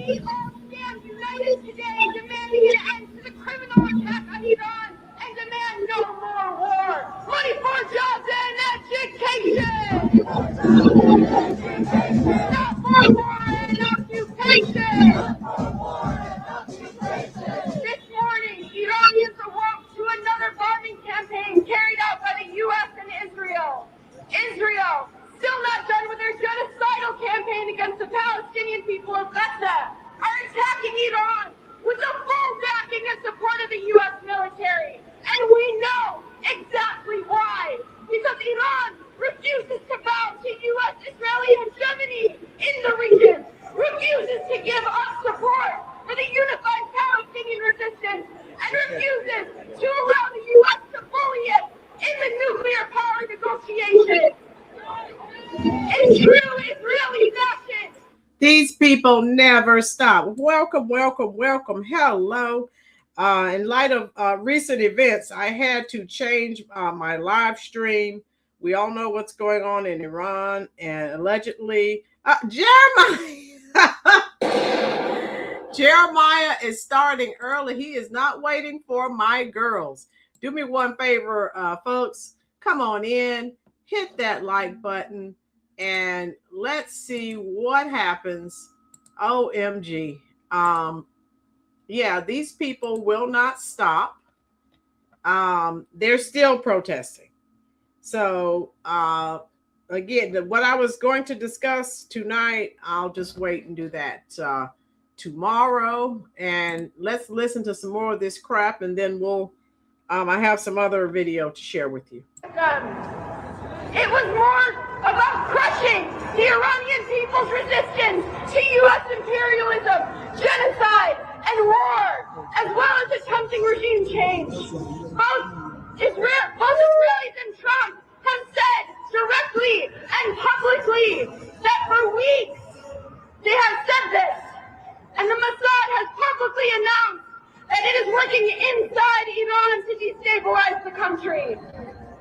We all stand united today, demanding an end to the criminal attack on Iran and demand no more war. Money for jobs and education. Not for war and occupation. This morning, Iranians awoke to another bombing campaign carried out by the U.S. and Israel. Israel, still not done with their genocidal campaign against the Palestinian people of Gaza, are attacking Iran with the full backing and support of the U.S. military. And we know exactly why. Because Iran refuses to bow to U.S. Israeli hegemony in the region, refuses to give up support for the unified Palestinian resistance, and refuses to allow the U.S. to bully it in the nuclear power negotiations. It's true Israeli fashion. These people never stop. Welcome, welcome, welcome. Hello. In light of recent events, I had to change my live stream. We all know what's going on in Iran, and allegedly, Jeremiah is starting early. He is not waiting for my girls. Do me one favor, folks. Come on in, hit that like button, and let's see what happens. OMG. Yeah, these people will not stop. They're still protesting. So, again, what I was going to discuss tonight, I'll just wait and do that tomorrow. And let's listen to some more of this crap, and then we'll, I have some other video to share with you. It was more about crushing the Iranian people's resistance to U.S. imperialism, genocide, and war, as well as attempting regime change. Both Israelis and Trump have said directly and publicly that for weeks they have said this, and the Mossad has publicly announced that it is working inside Iran to destabilize the country.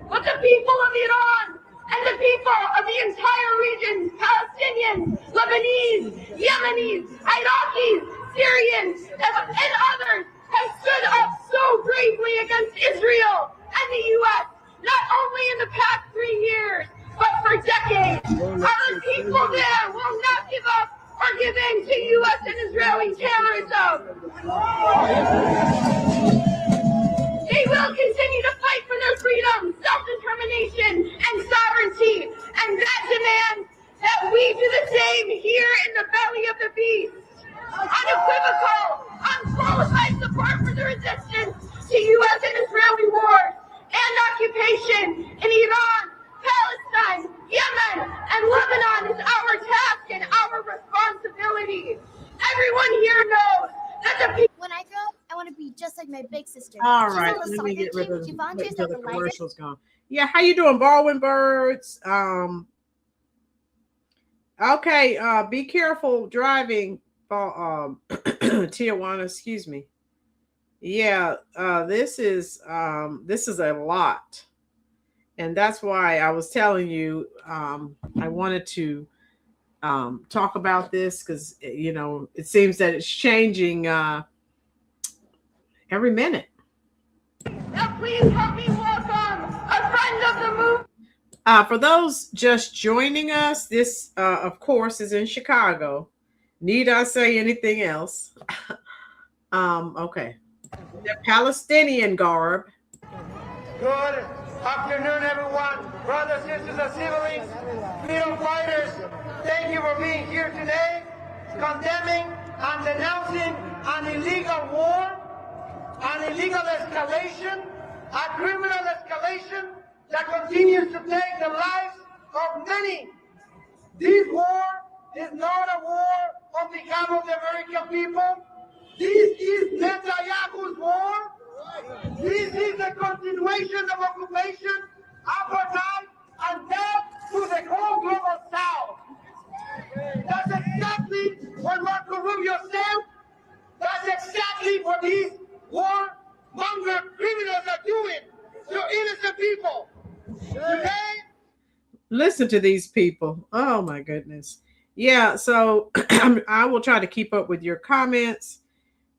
But the people of Iran and the people of the entire region, Palestinians, Lebanese, Yemenis, Iraqis, Syrians, and others, have stood up so bravely against Israel and the U.S., not only in the past 3 years, but for decades. Our people there will not give up or give in to U.S. and Israeli terrorism. They will continue to fight for their freedom, self-determination, and sovereignty. And that demands that we do the same here in the belly of the beast. Unequivocal, unqualified support for the resistance to U.S. and Israeli wars and occupation in Iran, Palestine, Yemen, and Lebanon is our task and our responsibility. Everyone here knows that the people. When I grow up, I want to be just like my big sister. All right, let me get rid of the commercials gone. Yeah, how you doing, Baldwin Birds? Okay, be careful driving, Tijuana. Excuse me. Yeah, this is a lot, and that's why I was telling you I wanted to talk about this, because you know it seems that it's changing every minute. Now please help me welcome a friend of the move. For those just joining us, this of course is in Chicago. Need I say anything else? Okay. The Palestinian garb. Good afternoon, everyone. Brothers, sisters, and siblings, freedom fighters, thank you for being here today, condemning and denouncing an illegal war, an illegal escalation, a criminal escalation that continues to take the lives of many. This war is not a war on behalf of the American people. This is Netanyahu's war. This is the continuation of occupation, apartheid, and death to the whole global south. That's exactly what Marco Rubio said. That's exactly what these warmonger criminals are doing to innocent people. Today, listen to these people. Oh my goodness. Yeah, so I will try to keep up with your comments.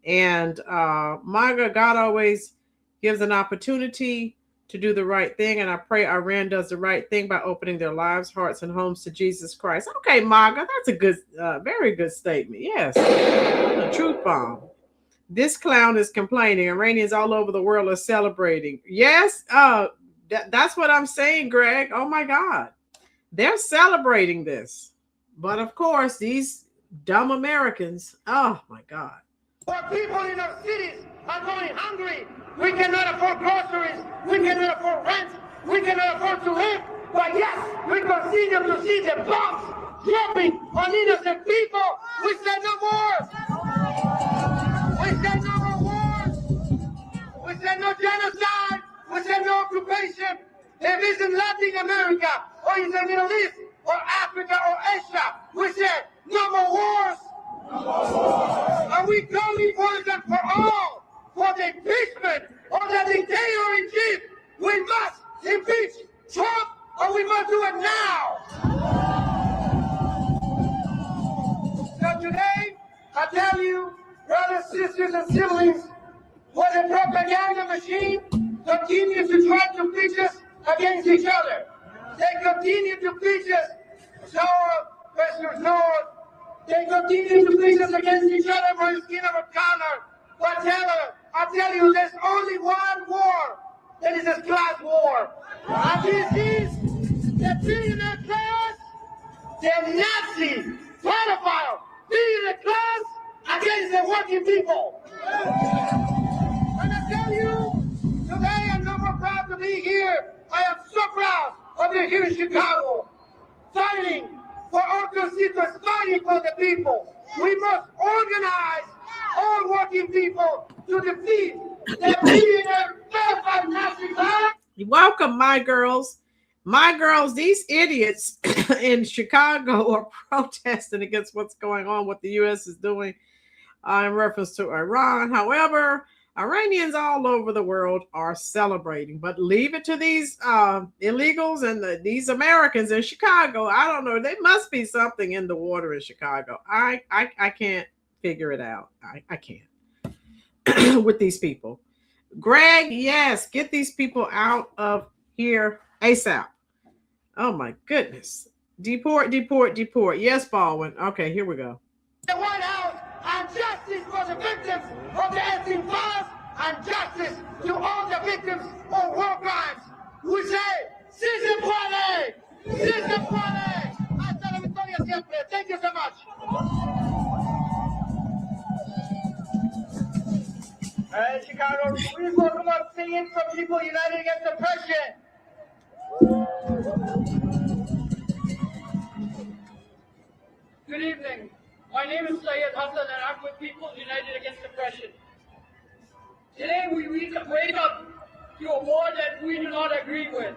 And Maga, God always gives an opportunity to do the right thing. And I pray Iran does the right thing by opening their lives, hearts, and homes to Jesus Christ. Okay, Maga, that's a good, very good statement. Yes, a truth bomb. This clown is complaining. Iranians all over the world are celebrating. Yes, that's what I'm saying, Greg. Oh my God. They're celebrating this. But of course, these dumb Americans, oh my God. Our people in our cities are going hungry. We cannot afford groceries. We cannot afford rent. We cannot afford to live. But yes, we continue to see the bombs dropping on innocent people. We say no more. We say no more wars. We say no genocide. We say no occupation. If it's in Latin America, or in the Middle East, or Africa, or Asia, we say no more wars. Are we calling for them for all? For the impeachment of the dictator in chief? We must impeach Trump, or we must do it now. So today, I tell you, brothers, sisters, and siblings, what the propaganda machine continues to try to pitch us against each other. They continue to pitch us north versus north. They continue to pitch us against each other for the skin of a color. But I tell you, there's only one war. That is a class war. And this is the billionaire class, the Nazi, pedophile, billionaire class against the working people. And I tell you, today I'm not more proud to be here. I am so proud of you here in Chicago, fighting for our constituents, fighting for the people. We must organize all working people to defeat the billionaire pedophile Nazi class. Welcome, my girls. My girls, these idiots in Chicago are protesting against what's going on, what the U.S. is doing in reference to Iran. However, Iranians all over the world are celebrating, but leave it to these illegals and these Americans in Chicago. I don't know. There must be something in the water in Chicago. I can't figure it out. I can't with these people. Greg, yes, get these people out of here ASAP. Oh my goodness. Deport, deport, deport. Yes, Baldwin. Okay, here we go. The White House and justice for the victims of the Epstein files and justice to all the victims of war crimes. We say, si se puede, si se puede. Hasta la victoria siempre. Thank you so much. Chicago, please welcome up singing from People United Against Oppression. Good evening. My name is Syed Hassan and I'm with People United Against Oppression. Today we wake up to a war that we do not agree with.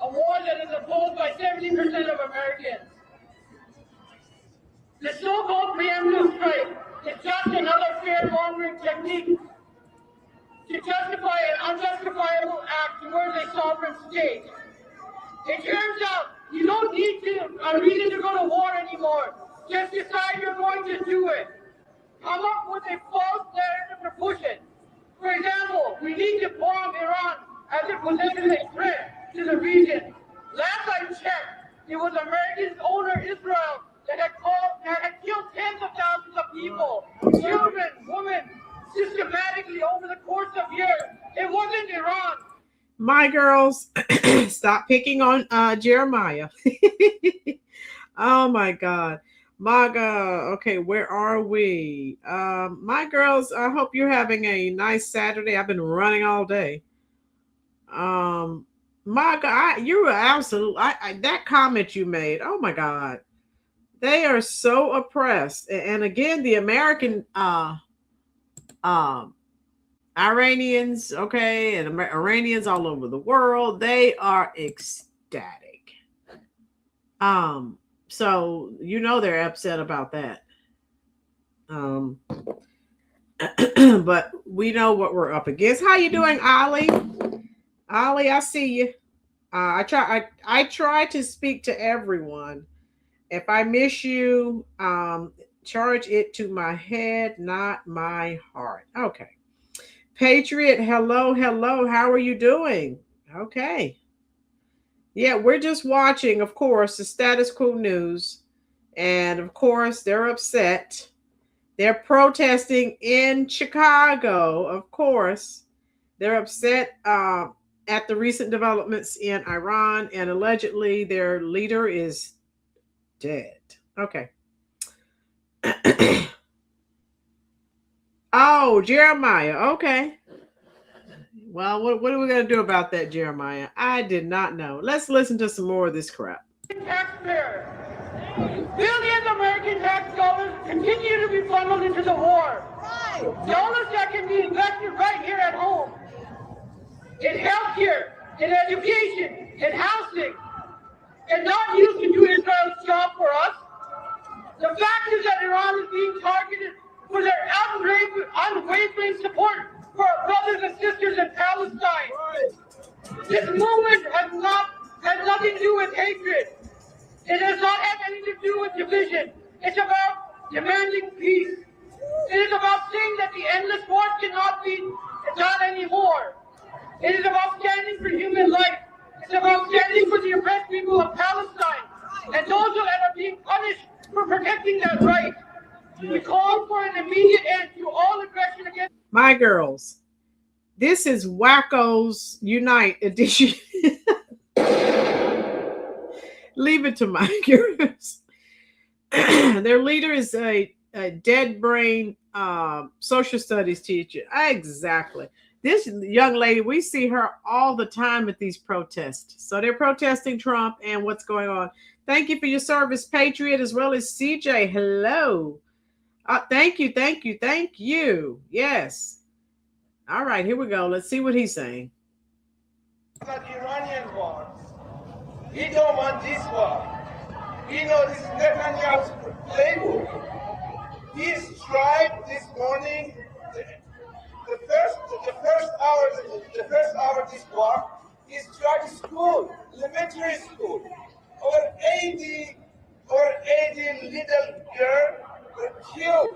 A war that is opposed by 70% of Americans. The so-called preemptive strike is just another fear-mongering technique to justify an unjustifiable act towards a sovereign state. It turns out you don't need a reason to go to war anymore. Just decide you're going to do it. Come up with a false narrative to push it. For example, we need to bomb Iran as it possesses a threat to the region. Last I checked, it was America's owner Israel that had killed tens of thousands of people, children, women, systematically over the course of years. It wasn't Iran. My girls, stop picking on Jeremiah. Oh my God. Maga, okay, where are we? My girls, I hope you're having a nice Saturday. I've been running all day. Maga, you were absolute. That comment you made, oh my God. They are so oppressed. And again, the American Iranians, okay, and Iranians all over the world, they are ecstatic. So you know they're upset about that. But we know what we're up against. How you doing, Ali? Ali, I see you. I try to speak to everyone, If I miss you, charge it to my head, not my heart. Okay. Patriot, hello, hello. How are you doing? Okay. Yeah, we're just watching, of course, the status quo news. And of course, they're upset. They're protesting in Chicago, of course. They're upset at the recent developments in Iran, and allegedly their leader is dead. Okay. Oh, Jeremiah. Okay. Well, what are we going to do about that, Jeremiah? I did not know. Let's listen to some more of this crap. Taxpayer. Billions of American tax dollars continue to be funneled into the war. Dollars that can be invested right here at home. In healthcare, in education, in housing, and not used to do Israel's job for us. The fact is that Iran is being targeted for their unwavering support for our brothers and sisters in Palestine. This movement has nothing to do with hatred. It does not have anything to do with division. It's about demanding peace. It is about saying that the endless war cannot be done anymore. It is about standing for human life. It's about standing for the oppressed people of Palestine and those that are being punished for protecting that right. We call for an immediate end to all aggression against my girls. This is Wackos Unite edition. Leave it to my girls. Their leader is a dead brain social studies teacher. Exactly. This young lady, we see her all the time at these protests. So they're protesting Trump and what's going on. Thank you for your service, Patriot, as well as CJ. Hello. Thank you, thank you, thank you. Yes. All right, here we go. Let's see what he's saying. the Iranian war. We don't want this war. We know this is Netanyahu's playbook. He tried this morning, the first hour of this war, he tried school, elementary school. Over 80 little girls were killed.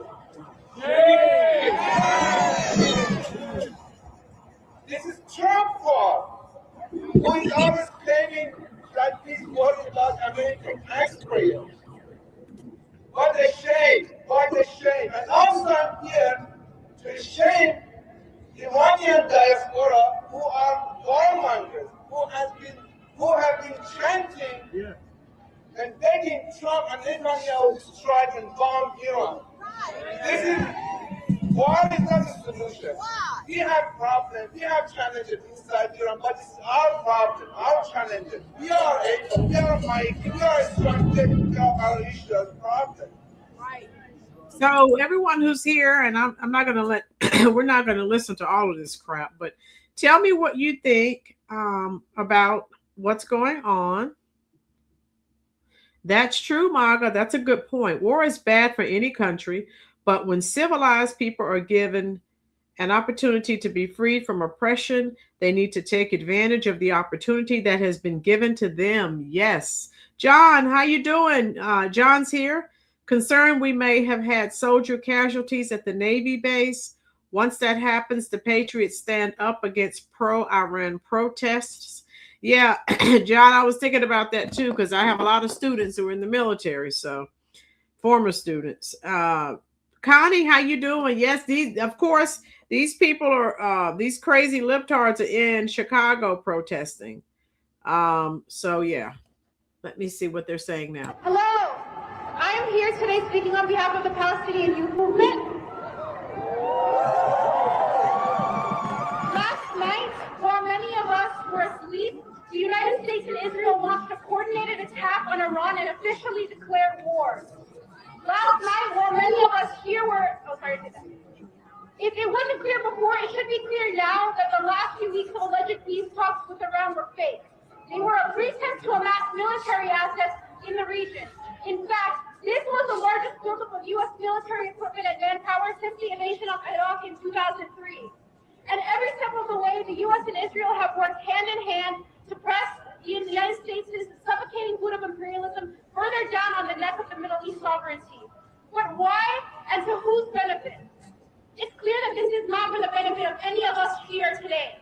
This is Trump war, who is always claiming that this war is about American taxpayers. What a shame, what a shame. And also I'm here to shame the Iranian diaspora who are warmongers, who have been chanting and begging Trump and Netanyahu to strike and bomb Iran. This is, war is not a solution. We have problems, we have challenges inside Iran, but this is our problem, our challenges. We are able, we are mighty, we are strong to take care of our issues, problems. So everyone who's here, and I'm not going to let, we're not going to listen to all of this crap, but tell me what you think about what's going on. That's true, Marga. That's a good point. War is bad for any country, but when civilized people are given an opportunity to be freed from oppression, they need to take advantage of the opportunity that has been given to them. Yes. John, how you doing? John's here. Concerned we may have had soldier casualties at the Navy base. Once that happens, the Patriots stand up against pro-Iran protests. Yeah, John, I was thinking about that too, because I have a lot of students who are in the military, so former students. Connie, how you doing? Yes, of course, these people are, these crazy libtards are in Chicago protesting. So yeah, let me see what they're saying now. Hello, I am here today speaking on behalf of the Palestinian youth movement. Last night, while many of us were asleep, the United States and Israel launched a coordinated attack on Iran and officially declared war. Last night, while many of us here were, if it wasn't clear before, it should be clear now that the last few weeks of alleged peace talks with Iran were fake. They were a pretense to amass military assets in the region. In fact, this was the largest buildup of U.S. military equipment and manpower since the invasion of Iraq in 2003. And every step of the way, the U.S. and Israel have worked hand in hand to press the United States' suffocating foot of imperialism further down on the neck of the Middle East sovereignty. But why and to whose benefit? It's clear that this is not for the benefit of any of us here today.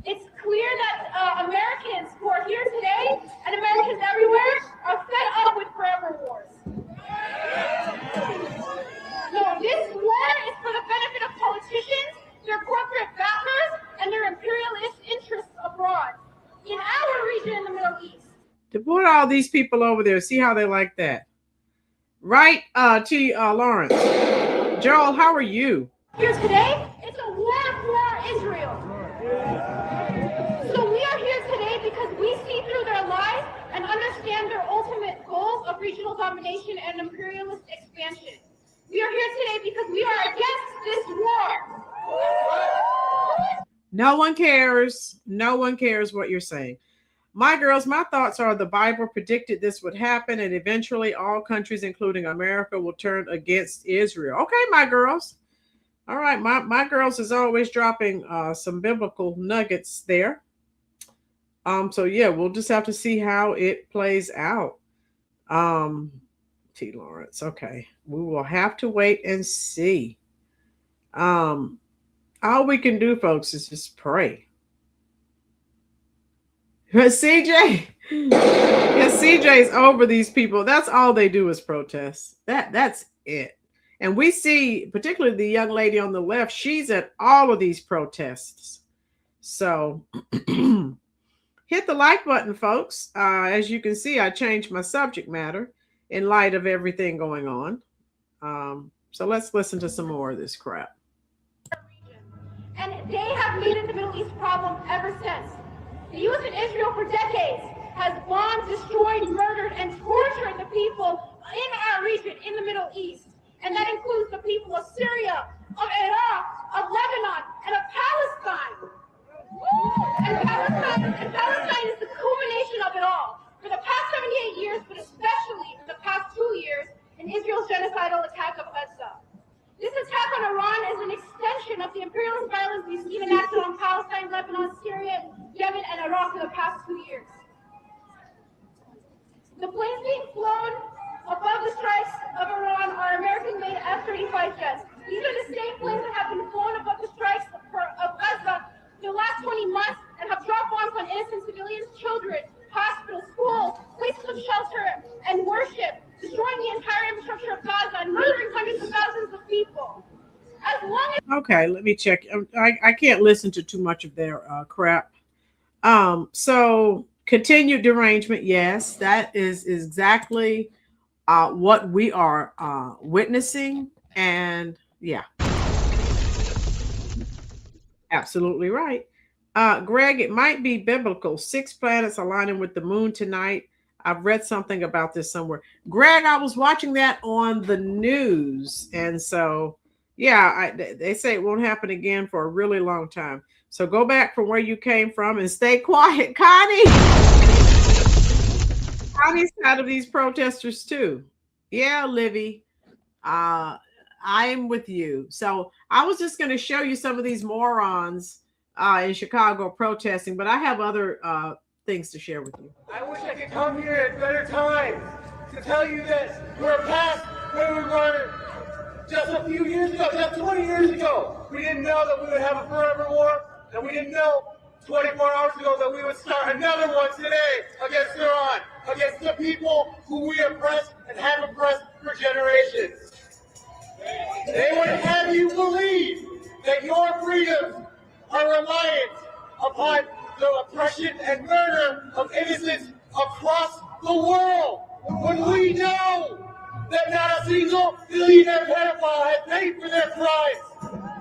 It's clear that Americans who are here today and Americans everywhere are fed up with forever wars. So this war is for the benefit of politicians, their corporate backers, and their imperialist interests abroad in our region in the Middle East. To put all these people over there, see how they like that. Right, T. Lawrence. Joel, how are you? Here today, it's a war for Israel. So we are here today because we see through their lies and understand their ultimate goals of regional domination and imperialist expansion. We are here today because we are against this war. No one cares. No one cares what you're saying. My girls, my thoughts are the Bible predicted this would happen, and eventually all countries, including America, will turn against Israel. Okay, my girls. All right, my girls is always dropping some biblical nuggets there. So yeah, we'll just have to see how it plays out. T. Lawrence, okay. We will have to wait and see. All we can do, folks, is just pray. CJ, yeah, CJ's over these people. That's all they do is protest. That's it. And we see, particularly the young lady on the left, she's at all of these protests. So hit the like button, folks. As you can see, I changed my subject matter in light of everything going on. So let's listen to some more of this crap. And they have made it the Middle East problem ever since. The U.S. and Israel for decades has bombed, destroyed, murdered, and tortured the people in our region in the Middle East. And that includes the people of Syria, of Iraq, of Lebanon, and of Palestine. And Palestine is the culmination of it all. For the past 78 years, but especially for the past 2 years, in Israel's genocidal attack of Gaza. This attack on Iran is an extension of the imperialist violence we've seen enacted on Palestine, Lebanon, Syria, Yemen, and Iraq for the past 2 years. The planes being flown above the strikes of Iran are American-made F-35 jets. These are the same planes that have been flown above the strikes of Gaza the last 20 months and have dropped bombs on innocent civilians, children, hospitals, schools, places of shelter and worship, destroying the entire infrastructure of Gaza and murdering hundreds of thousands of people. As long as okay, let me check. I can't listen to too much of their crap. So continued derangement. Yes, that is exactly what we are witnessing. And yeah, absolutely right. Greg, it might be biblical. 6 planets aligning with the moon tonight. I've read something about this somewhere. Greg, I was watching that on the news. And so, yeah, they say it won't happen again for a really long time. So go back from where you came from and stay quiet. Connie's out of these protesters too. Yeah, Livy, I am with you. So I was just going to show you some of these morons in Chicago protesting, but I have other things to share with you. I wish I could come here at better times to tell you that we're past where we were just a few years ago, just 20 years ago. We didn't know that we would have a forever war, and we didn't know 24 hours ago that we would start another one today against Iran, against the people who we oppressed and have oppressed for generations. They would have you believe that your freedoms are reliant upon the oppression and murder of innocents across the world, when we know that not a single billionaire pedophile has paid for their crimes.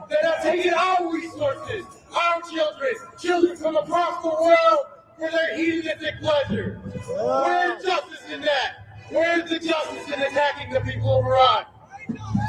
They're not taking our resources, our children from across the world for their hedonistic pleasure. Where's justice in that? Where's the justice in attacking the people of Iran?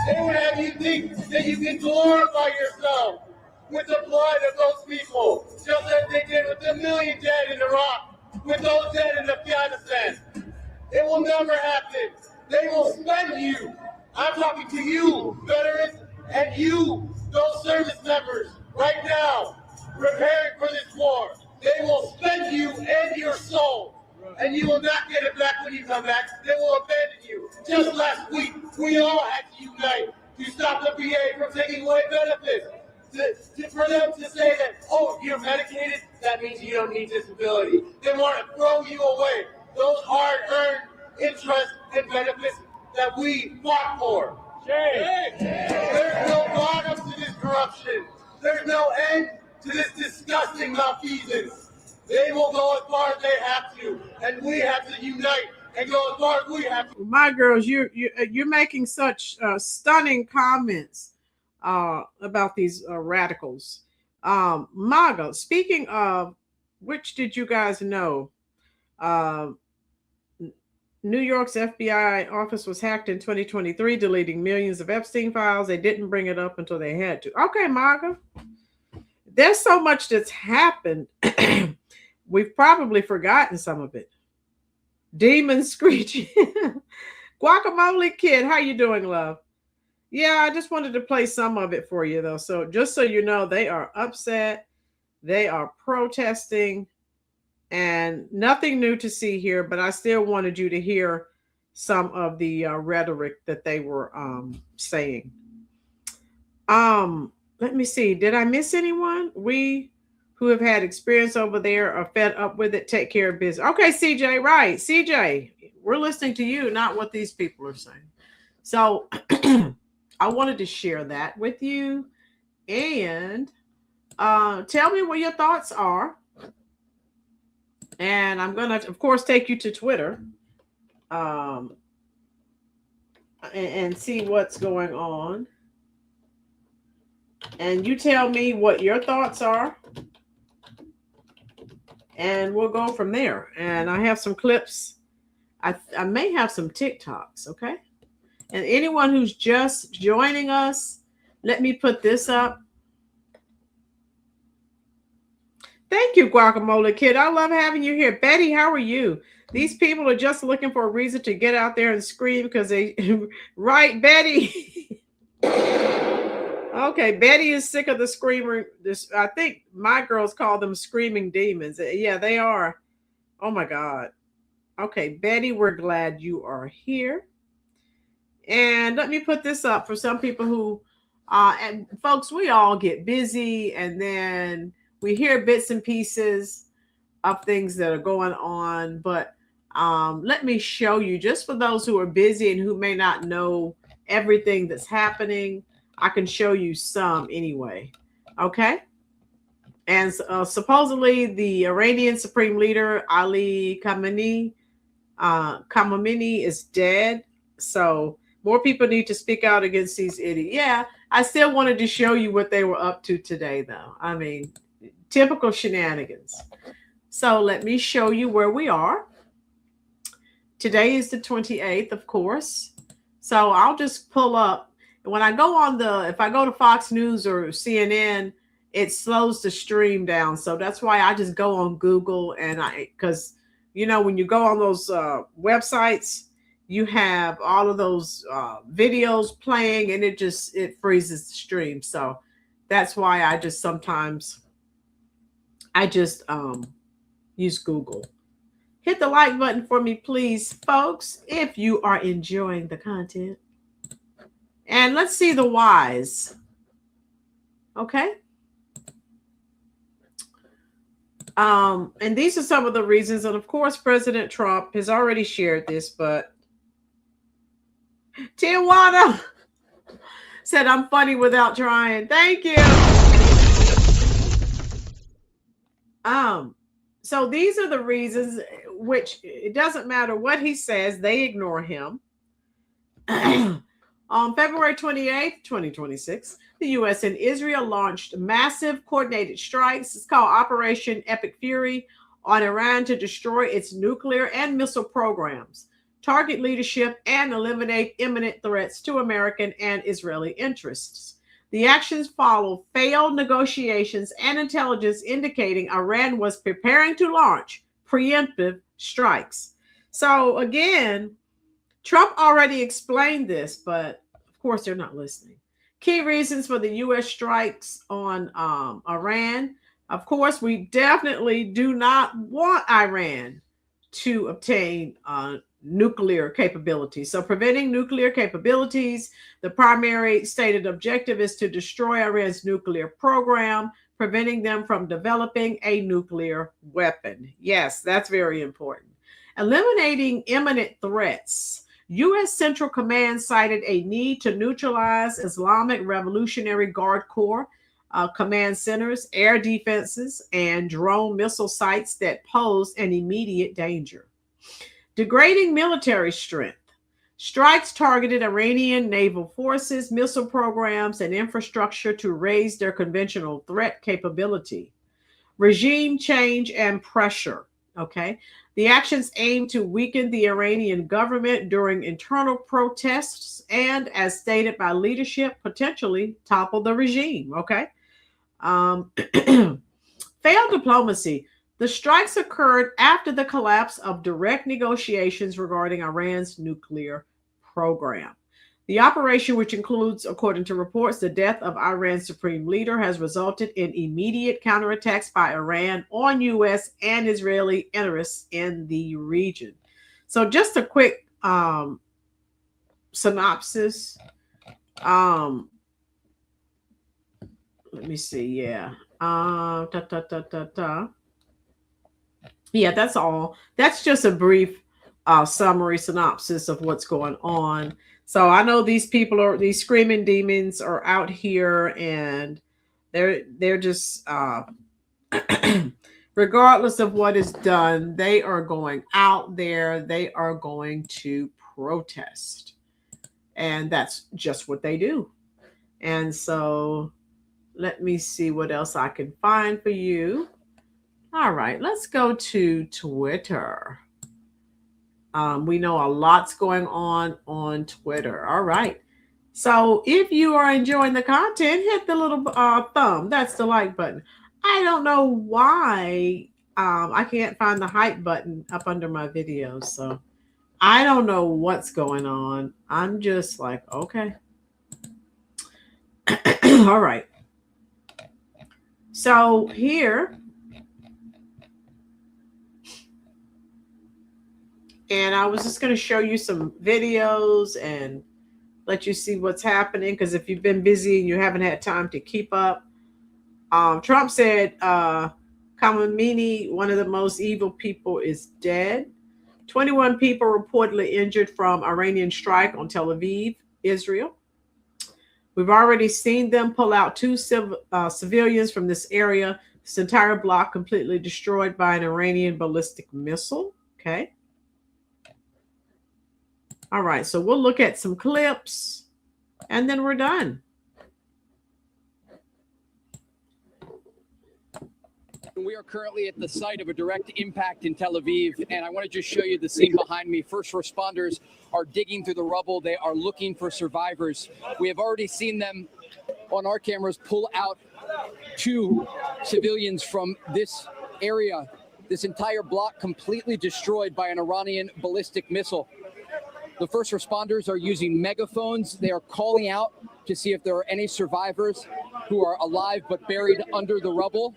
They would have you think that you can glorify yourself with the blood of those people, just as they did with the million dead in Iraq, with those dead in Afghanistan. It will never happen. They will spend you. I'm talking to you, veterans, and you, those service members, right now, preparing for this war. They will spend you and your soul and you will not get it back when you come back. They will abandon you. Just last week, we all had to unite to stop the VA from taking away benefits. For them to say that, oh, you're medicated, that means you don't need disability. They want to throw you away. Those hard-earned interest and benefits that we fought for. There's no bottom to this corruption. There's no end to this disgusting malfeasance. They will go as far as they have to, and we have to unite and go as far as we have to. My girls, you're making such stunning comments about these radicals. Maga, speaking of which, did you guys know New York's FBI office was hacked in 2023, deleting millions of Epstein files? They didn't bring it up until they had to. Okay, Maga, there's so much that's happened. We've probably forgotten some of it. Demon screeching. Guacamole Kid, how you doing, love? Yeah, I just wanted to play some of it for you, though. So just so you know, they are upset. They are protesting. And nothing new to see here, but I still wanted you to hear some of the rhetoric that they were saying. Let me see. Did I miss anyone? We who have had experience over there are fed up with it. Take care of business. Okay, CJ, right. CJ, we're listening to you, not what these people are saying. So I wanted to share that with you, and tell me what your thoughts are. And I'm going to, of course, take you to Twitter and see what's going on. And you tell me what your thoughts are. And we'll go from there. And I have some clips. I may have some TikToks, okay? And anyone who's just joining us, let me put this up. Thank you, Guacamole Kid. I love having you here. Betty, how are you? These people are just looking for a reason to get out there and scream because they, right, Betty? Okay, Betty is sick of the screamer. I think my girls call them screaming demons. Yeah, they are. Oh, my God. Okay, Betty, we're glad you are here. And let me put this up for some people who, and folks, we all get busy and then we hear bits and pieces of things that are going on. But let me show you, just for those who are busy and who may not know everything that's happening, I can show you some anyway. Okay. And supposedly the Iranian Supreme Leader, Ali Khamenei is dead. So more people need to speak out against these idiots. Yeah, I still wanted to show you what they were up to today, though. I mean, typical shenanigans. So let me show you where we are. Today is the 28th, of course. So I'll just pull up. When I go on if I go to Fox News or CNN, it slows the stream down. So that's why I just go on Google because, you know, when you go on those websites, you have all of those videos playing and it freezes the stream. So that's why I just sometimes use Google. Hit the like button for me, please, folks, if you are enjoying the content. And let's see the whys. Okay. And these are some of the reasons. And of course, President Trump has already shared this, but Tijuana said, I'm funny without trying. Thank you. So these are the reasons which it doesn't matter what he says, they ignore him. On February 28th, 2026, the U.S. and Israel launched massive coordinated strikes. It's called Operation Epic Fury on Iran to destroy its nuclear and missile programs, target leadership, and eliminate imminent threats to American and Israeli interests. The actions follow failed negotiations and intelligence indicating Iran was preparing to launch preemptive strikes. So again, Trump already explained this, but of course they're not listening. Key reasons for the U.S. strikes on Iran. Of course, we definitely do not want Iran to obtain nuclear capabilities. So preventing nuclear capabilities, the primary stated objective is to destroy Iran's nuclear program, preventing them from developing a nuclear weapon. Yes, that's very important. Eliminating imminent threats. U.S. Central Command cited a need to neutralize Islamic Revolutionary Guard Corps command centers, air defenses, and drone missile sites that pose an immediate danger. Degrading military strength. Strikes targeted Iranian naval forces, missile programs, and infrastructure to raise their conventional threat capability. Regime change and pressure. Okay. The actions aim to weaken the Iranian government during internal protests and, as stated by leadership, potentially topple the regime. Okay. Failed diplomacy. The strikes occurred after the collapse of direct negotiations regarding Iran's nuclear program. The operation, which includes, according to reports, the death of Iran's supreme leader, has resulted in immediate counterattacks by Iran on U.S. and Israeli interests in the region. So just a quick synopsis. Let me see. Yeah. Yeah, that's all. That's just a brief summary synopsis of what's going on. So I know these screaming demons are out here, and they're just regardless of what is done, they are going out there. They are going to protest, and that's just what they do. And so let me see what else I can find for you. All right, let's go to Twitter. We know a lot's going on Twitter. All right. So if you are enjoying the content, hit the little thumb. That's the like button. I don't know why I can't find the hype button up under my videos. So I don't know what's going on. I'm just like, okay. All right. So here, and I was just going to show you some videos and let you see what's happening, because if you've been busy and you haven't had time to keep up. Trump said Khamenei, one of the most evil people, is dead. 21 people reportedly injured from Iranian strike on Tel Aviv, Israel. We've already seen them pull out two civilians from this area. This entire block completely destroyed by an Iranian ballistic missile. Okay. All right. So we'll look at some clips and then we're done. We are currently at the site of a direct impact in Tel Aviv, and I want to just show you the scene behind me. First responders are digging through the rubble. They are looking for survivors. We have already seen them on our cameras pull out two civilians from this area. This entire block completely destroyed by an Iranian ballistic missile. The first responders are using megaphones. They are calling out to see if there are any survivors who are alive but buried under the rubble.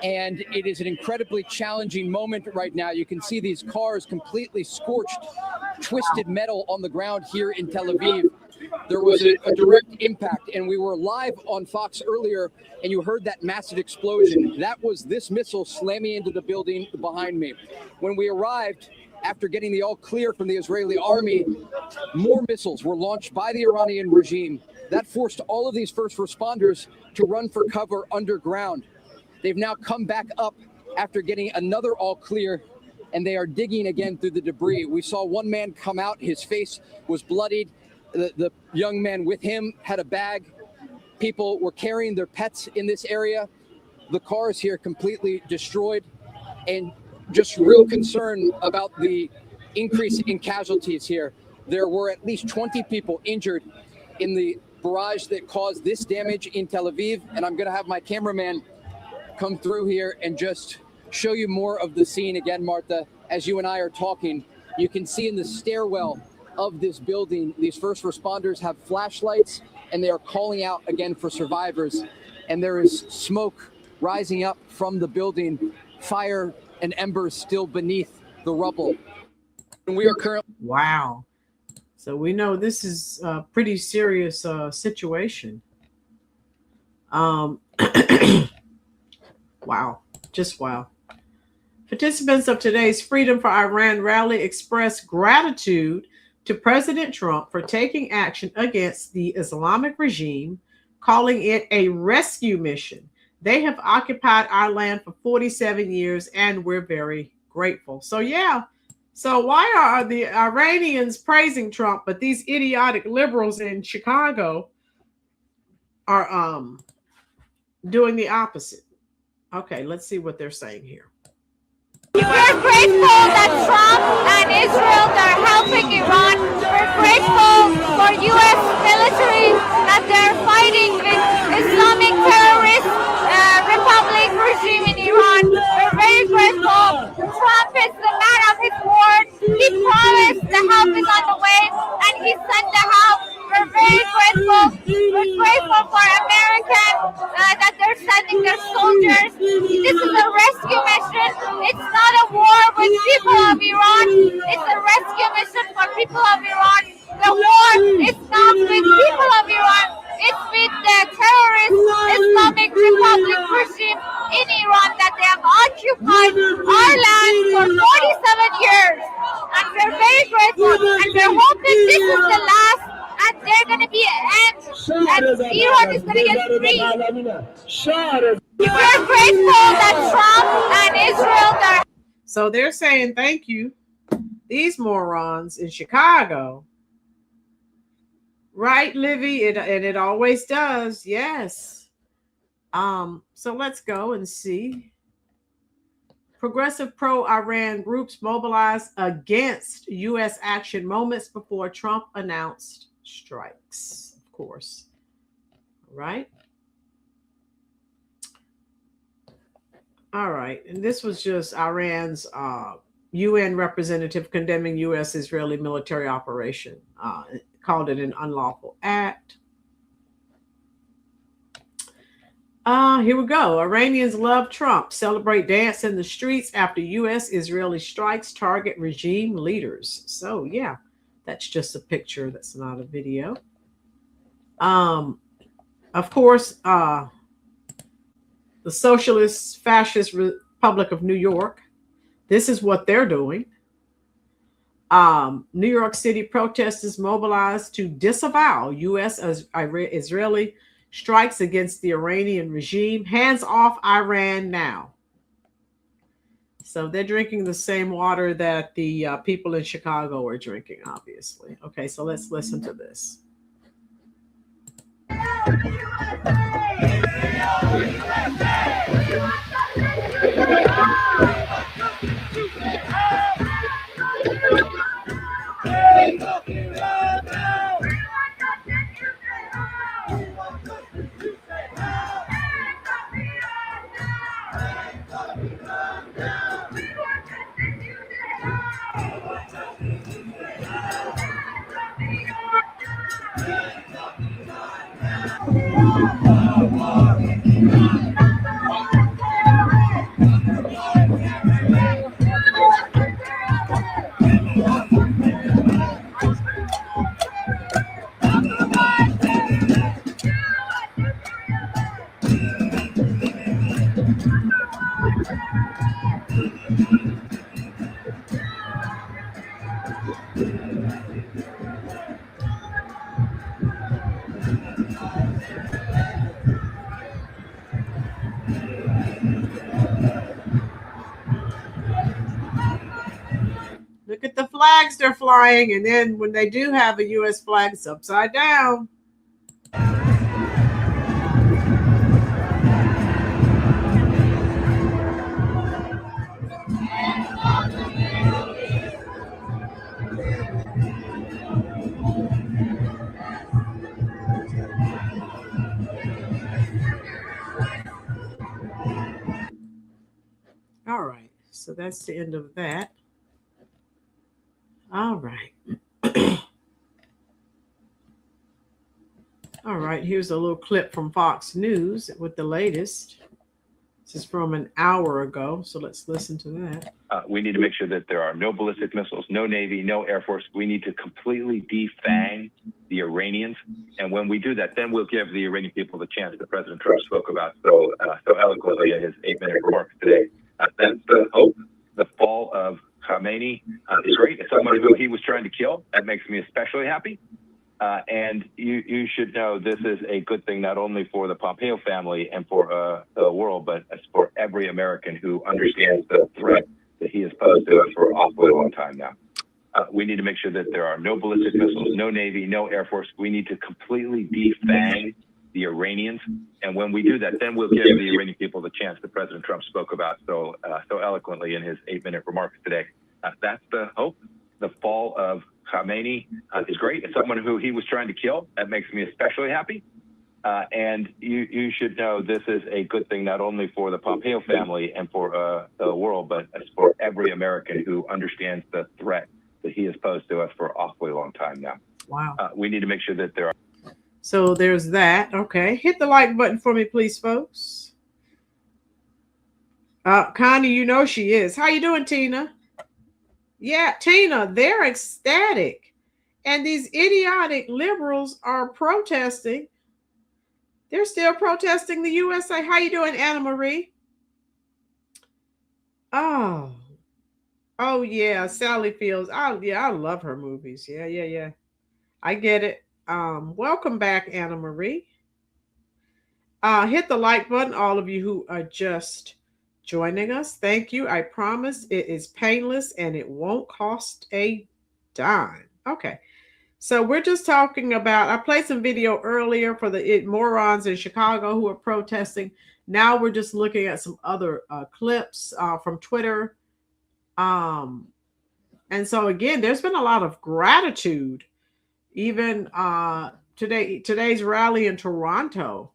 And it is an incredibly challenging moment right now. You can see these cars completely scorched, twisted metal on the ground here in Tel Aviv. There was a direct impact, and we were live on Fox earlier, and you heard that massive explosion. That was this missile slamming into the building behind me. When we arrived, after getting the all clear from the Israeli army, more missiles were launched by the Iranian regime. That forced all of these first responders to run for cover underground. They've now come back up after getting another all clear, and they are digging again through the debris. We saw one man come out. His face was bloodied. The young man with him had a bag. People were carrying their pets in this area. The cars here completely destroyed, and just real concern about the increase in casualties here. There were at least 20 people injured in the barrage that caused this damage in Tel Aviv. And I'm gonna have my cameraman come through here and just show you more of the scene again, Martha. As you and I are talking, you can see in the stairwell of this building, these first responders have flashlights and they are calling out again for survivors. And there is smoke rising up from the building, fire and embers still beneath the rubble. And we are currently. Wow. So we know this is a pretty serious situation. Wow. Just wow. Participants of today's Freedom for Iran rally expressed gratitude to President Trump for taking action against the Islamic regime, calling it a rescue mission. They have occupied our land for 47 years, and we're very grateful. So, yeah. So why are the Iranians praising Trump, but these idiotic liberals in Chicago are doing the opposite? Okay, let's see what they're saying here. We're grateful that Trump and Israel are helping Iran. We're grateful for U.S. military that they're fighting with Islamic terrorist republic regime in Iran. We're very grateful. Trump is the man of his word. He promised the help is on the way, and he sent the help. We're very grateful. We're grateful for Americans that they're sending their soldiers. This is a rescue mission. It's not a war with people of Iran. It's a rescue mission for people of Iran. The war is not with people of Iran. It's with the terrorist Islamic Republic regime in Iran that they have occupied our land for 47 years. And we're very grateful. And we're hoping this is the last. And they're going to be an end. And Iran is going to get free. We're grateful that Trump and Israel are. So they're saying thank you. These morons in Chicago. Right, Livy? And it always does. Yes. So let's go and see. Progressive pro-Iran groups mobilized against U.S. action moments before Trump announced strikes, of course. Right? All right. And this was just Iran's UN representative condemning U.S.-Israeli military operation. Called it an unlawful act. Here we go. Iranians love Trump. Celebrate dance in the streets after U.S.-Israeli strikes target regime leaders. So, yeah, that's just a picture. That's not a video. Of course, the Socialist Fascist Republic of New York. This is what they're doing. New York City protesters mobilized to disavow U.S.-Israeli strikes against the Iranian regime. Hands off Iran now. So they're drinking the same water that the people in Chicago are drinking, obviously. Okay, so let's listen to this. Look at the flags they're flying, and then when they do have a U.S. flag, it's upside down. All right, so that's the end of that. All right. All right, here's a little clip from Fox News with the latest. This is from an hour ago, so let's listen to that. We need to make sure that there are no ballistic missiles, no Navy, no Air Force. We need to completely defang the Iranians. And when we do that, then we'll give the Iranian people the chance that President Trump spoke about so eloquently in his 8-minute remarks today. That's the hope. The fall of Khamenei is great. As someone who he was trying to kill, that makes me especially happy. And you should know this is a good thing, not only for the Pompeo family and for the world, but for every American who understands the threat that he has posed to us for an awfully long time now. We need to make sure that there are no ballistic missiles, no Navy, no Air Force. We need to completely defang the Iranians. And when we do that, then we'll give the Iranian people the chance that President Trump spoke about so eloquently in his 8-minute remarks today. That's the hope. The fall of Khamenei is great. As someone who he was trying to kill, that makes me especially happy. And you should know this is a good thing, not only for the Pompeo family and for the world, but for every American who understands the threat that he has posed to us for an awfully long time now. Wow. We need to make sure that there are. So there's that. Okay. Hit the like button for me, please, folks. Connie, you know she is. How you doing, Tina? Yeah, Tina, they're ecstatic. And these idiotic liberals are protesting. They're still protesting the USA. How you doing, Anna Marie? Oh yeah, Sally Fields. Oh yeah, I love her movies. Yeah. I get it. Welcome back, Anna Marie. Hit the like button, all of you who are just joining us. Thank you. I promise it is painless and it won't cost a dime. Okay. So we're just talking about, I played some video earlier for the morons in Chicago who are protesting. Now we're just looking at some other clips from Twitter. And so again, there's been a lot of gratitude. Even today's rally in Toronto,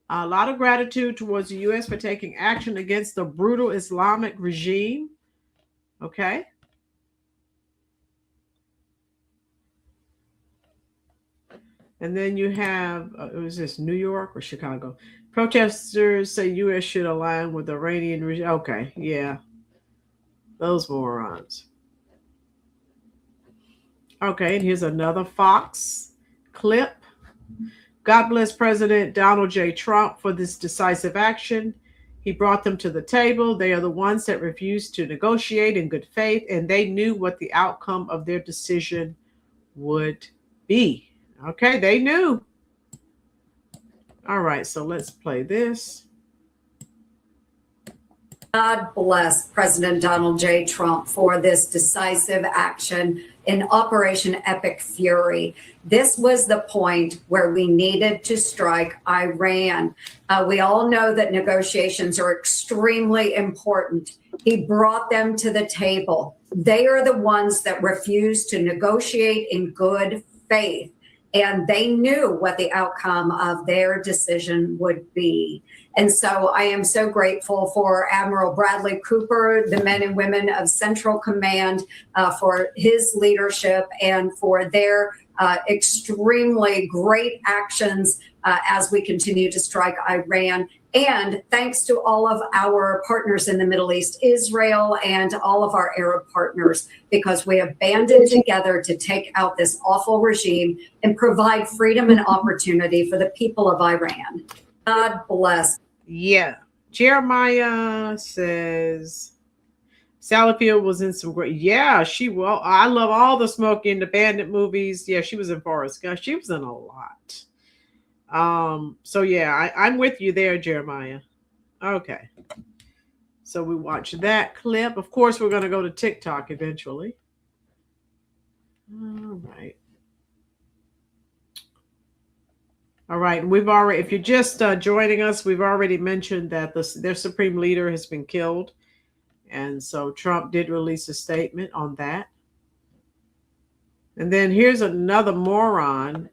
a lot of gratitude towards the U.S. for taking action against the brutal Islamic regime. Okay. And then you have, was this New York or Chicago? Protesters say U.S. should align with the Iranian regime. Okay, yeah. Those morons. Okay, and here's another Fox clip. God bless President Donald J. Trump for this decisive action. He brought them to the table. They are the ones that refused to negotiate in good faith, and they knew what the outcome of their decision would be. Okay, they knew. All right, so let's play this. God bless President Donald J. Trump for this decisive action in Operation Epic Fury. This was the point where we needed to strike Iran. We all know that negotiations are extremely important. He brought them to the table. They are the ones that refused to negotiate in good faith. And they knew what the outcome of their decision would be. And so I am so grateful for Admiral Bradley Cooper, the men and women of Central Command, for his leadership and for their extremely great actions as we continue to strike Iran. And thanks to all of our partners in the Middle East, Israel, and all of our Arab partners, because we have banded together to take out this awful regime and provide freedom and opportunity for the people of Iran. God bless. Yeah. Jeremiah says Sally Field was in some great. Yeah, she will. I love all the Smokey and the Bandit movies. Yeah, she was in Forrest Gump. She was in a lot. So yeah, I'm with you there, Jeremiah. Okay. So we watch that clip. Of course, we're going to go to TikTok eventually. All right. All right. We've already, if you're just joining us, we've already mentioned that their supreme leader has been killed. And so Trump did release a statement on that. And then here's another moron.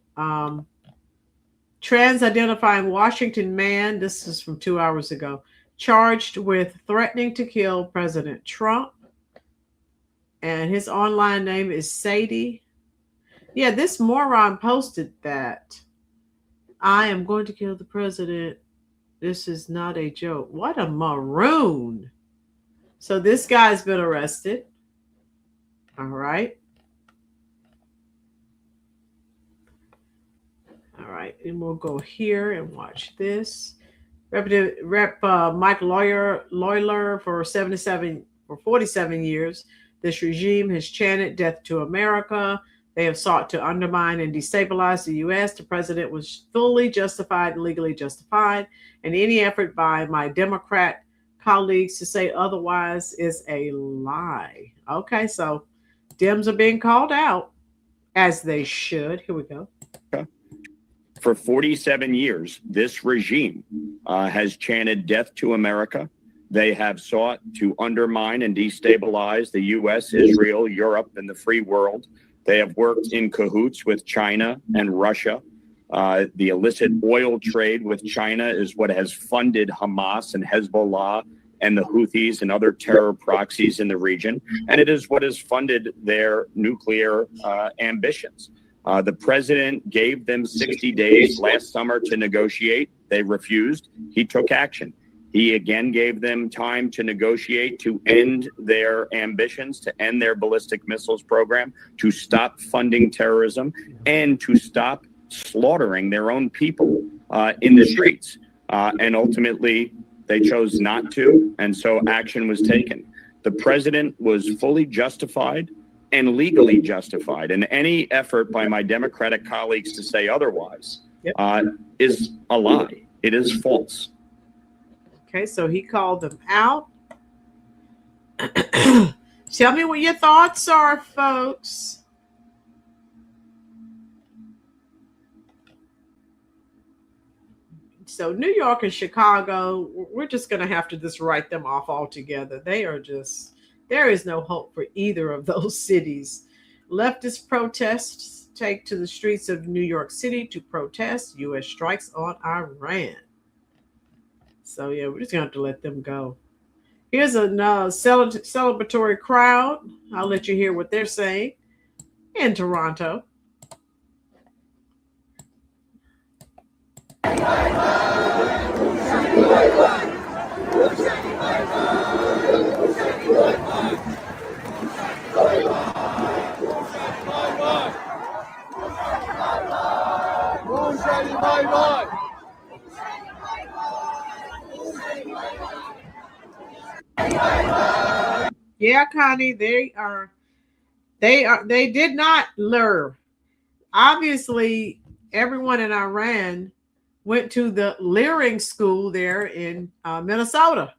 Trans-identifying Washington man, this is from 2 hours ago, charged with threatening to kill President Trump. And his online name is Sadie. Yeah, this moron posted that. I am going to kill the president. This is not a joke. What a maroon. So this guy's been arrested. All right. All right. And we'll go here and watch this. Rep Mike Lawler for 47 years. This regime has chanted death to America. They have sought to undermine and destabilize the U.S. The president was fully justified and legally justified. And any effort by my Democrat colleagues to say otherwise is a lie. Okay, so Dems are being called out, as they should. Here we go. For 47 years, this regime has chanted death to America. They have sought to undermine and destabilize the U.S., Israel, Europe, and the free world. They have worked in cahoots with China and Russia. The illicit oil trade with China is what has funded Hamas and Hezbollah and the Houthis and other terror proxies in the region. And it is what has funded their nuclear ambitions. The president gave them 60 days last summer to negotiate. They refused. He took action. He again gave them time to negotiate to end their ambitions, to end their ballistic missiles program, to stop funding terrorism, and to stop slaughtering their own people in the streets. And ultimately, they chose not to, and so action was taken. The president was fully justified and legally justified, and any effort by my Democratic colleagues to say otherwise is a lie. It is false. Okay, so he called them out. Tell me what your thoughts are, folks. So New York and Chicago, we're just going to have to just write them off altogether. They are just, there is no hope for either of those cities. Leftist protests take to the streets of New York City to protest U.S. strikes on Iran. So, yeah, we're just going to have to let them go. Here's a celebratory crowd. I'll let you hear what they're saying in Toronto. Yeah, Connie, they did not lure. Obviously, everyone in Iran went to the leering school there in Minnesota.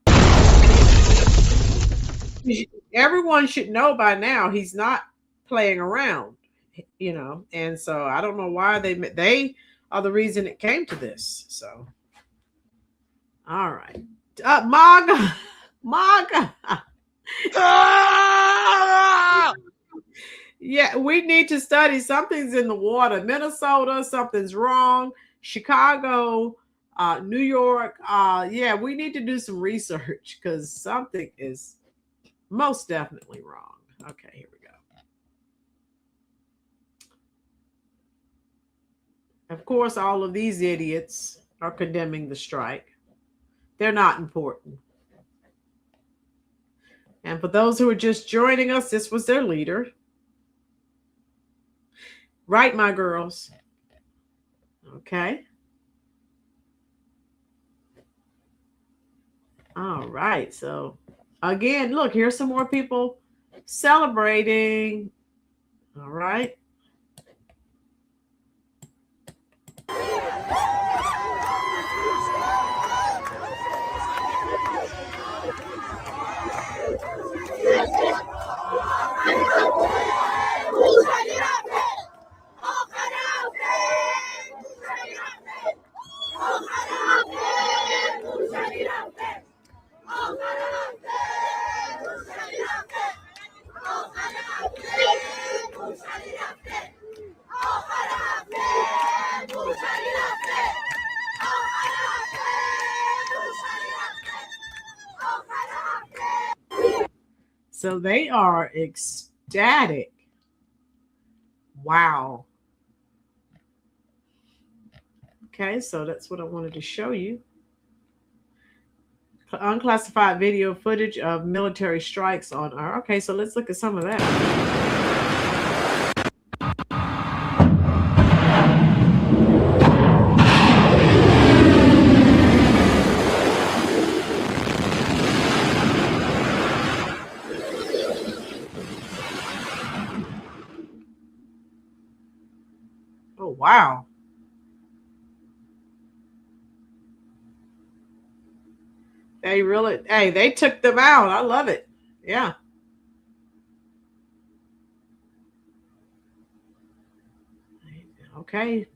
Everyone should know by now he's not playing around, you know, and so I don't know why they are the reason it came to this. So, all right, MAGA. Yeah, we need to study. Something's in the water. Minnesota, something's wrong. Chicago, New York. Yeah, we need to do some research because something is most definitely wrong. Okay, here we go. Of course, all of these idiots are condemning the strike. They're not important. And for those who are just joining us, this was their leader. Right, my girls. Okay. All right. So again, look, here's some more people celebrating. All right. So they are ecstatic. Wow. Okay, so that's what I wanted to show you. unclassified video footage of military strikes on our. Okay, so let's look at some of that. Oh, wow. They really, hey, they took them out. I love it. Yeah. Okay.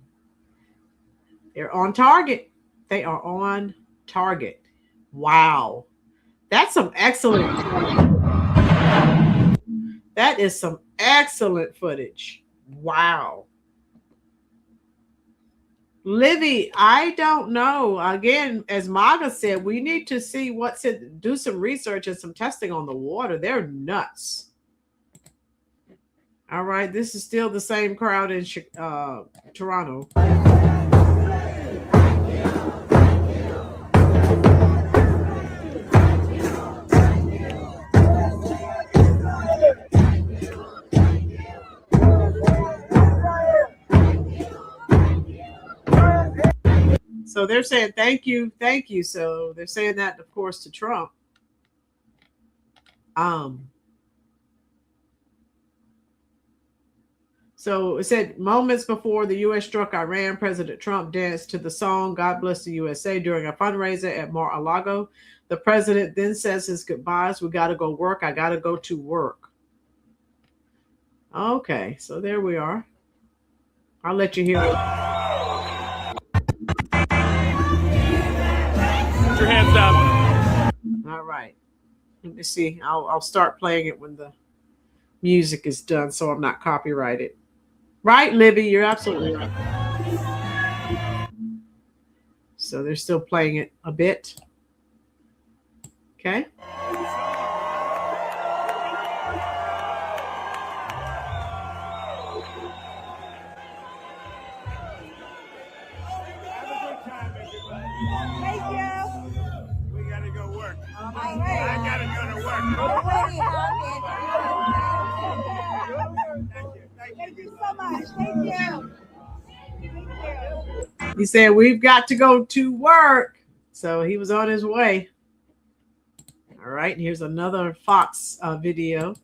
They're on target. They are on target. Wow. That's some excellent. That is some excellent footage. Wow. Livy, I don't know. Again, as Maga said, we need to see what's it, do some research and some testing on the water. They're nuts. All right, this is still the same crowd in Toronto. So they're saying thank you, thank you. So they're saying that, of course, to Trump. So it said moments before the U.S. struck Iran, President Trump danced to the song "God Bless the USA" during a fundraiser at Mar-a-Lago. The president then says his goodbyes. We got to go work. I got to go to work. Okay, so there we are. I'll let you hear it. Put your hands up. All right. Let me see. I'll start playing it when the music is done, so I'm not copyrighted. Right, Libby? You're absolutely right. So they're still playing it a bit. Okay. Thank you. We gotta go work. I gotta go to work. Thank you so much. Thank you. He said, we've got to go to work. So he was on his way. All right. Here's another Fox video.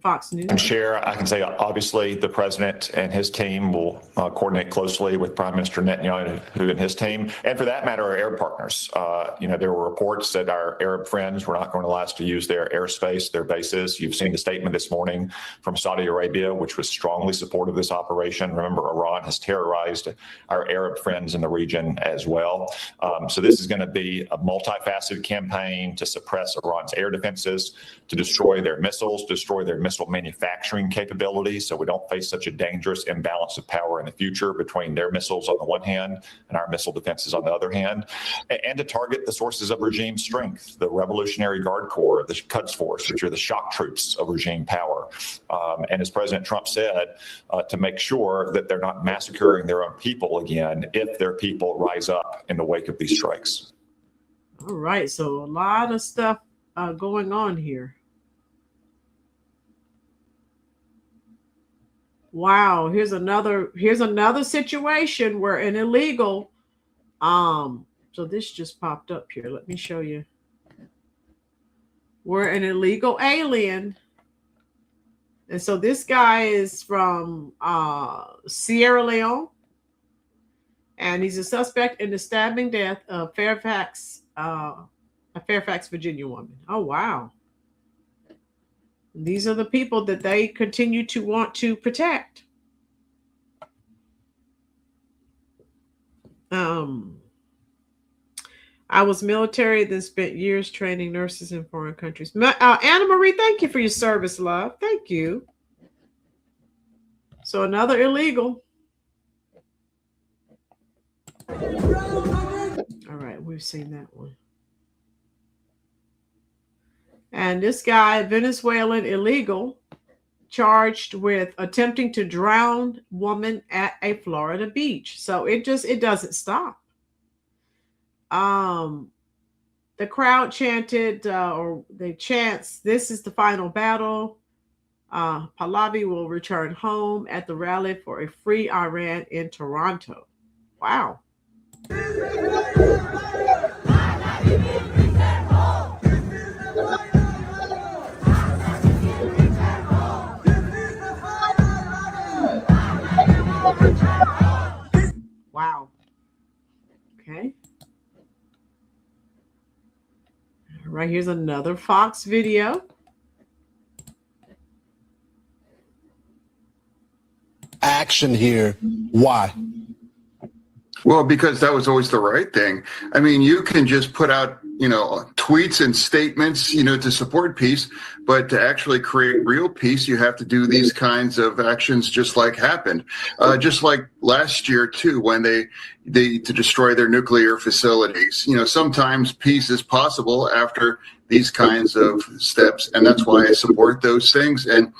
Fox News. And share, I can say, obviously, the president and his team will coordinate closely with Prime Minister Netanyahu and his team, and for that matter, our Arab partners. There were reports that our Arab friends were not going to allow us to use their airspace, their bases. You've seen the statement this morning from Saudi Arabia, which was strongly supportive of this operation. Remember, Iran has terrorized our Arab friends in the region as well. So this is going to be a multifaceted campaign to suppress Iran's air defenses, to destroy their missiles, destroy their missile manufacturing capabilities, so we don't face such a dangerous imbalance of power in the future between their missiles on the one hand and our missile defenses on the other hand, and to target the sources of regime strength, the Revolutionary Guard Corps, the Quds Force, which are the shock troops of regime power. And as President Trump said, to make sure that they're not massacring their own people again if their people rise up in the wake of these strikes. All right, so a lot of stuff going on here. Wow, here's another situation where an illegal, so this just popped up here. Let me show you. Where an illegal alien, and so this guy is from Sierra Leone, and he's a suspect in the stabbing death of a Fairfax, Virginia woman. Oh, wow. These are the people that they continue to want to protect. I was military, then spent years training nurses in foreign countries. Anna Marie, thank you for your service, love. Thank you. So another illegal. All right, we've seen that one. And this guy, Venezuelan illegal, charged with attempting to drown woman at a Florida beach. So it doesn't stop. The crowd chanted, or they chants, "This is the final battle. Pahlavi will return home" at the rally for a free Iran in Toronto. Wow. Wow. Okay. All right, here's another Fox video. Action here. Why? Well, because that was always the right thing. I mean, you can just put out, tweets and statements, to support peace, but to actually create real peace, you have to do these kinds of actions, just like happened. Just like last year, too, when they to destroy their nuclear facilities. Sometimes peace is possible after these kinds of steps, and that's why I support those things. And,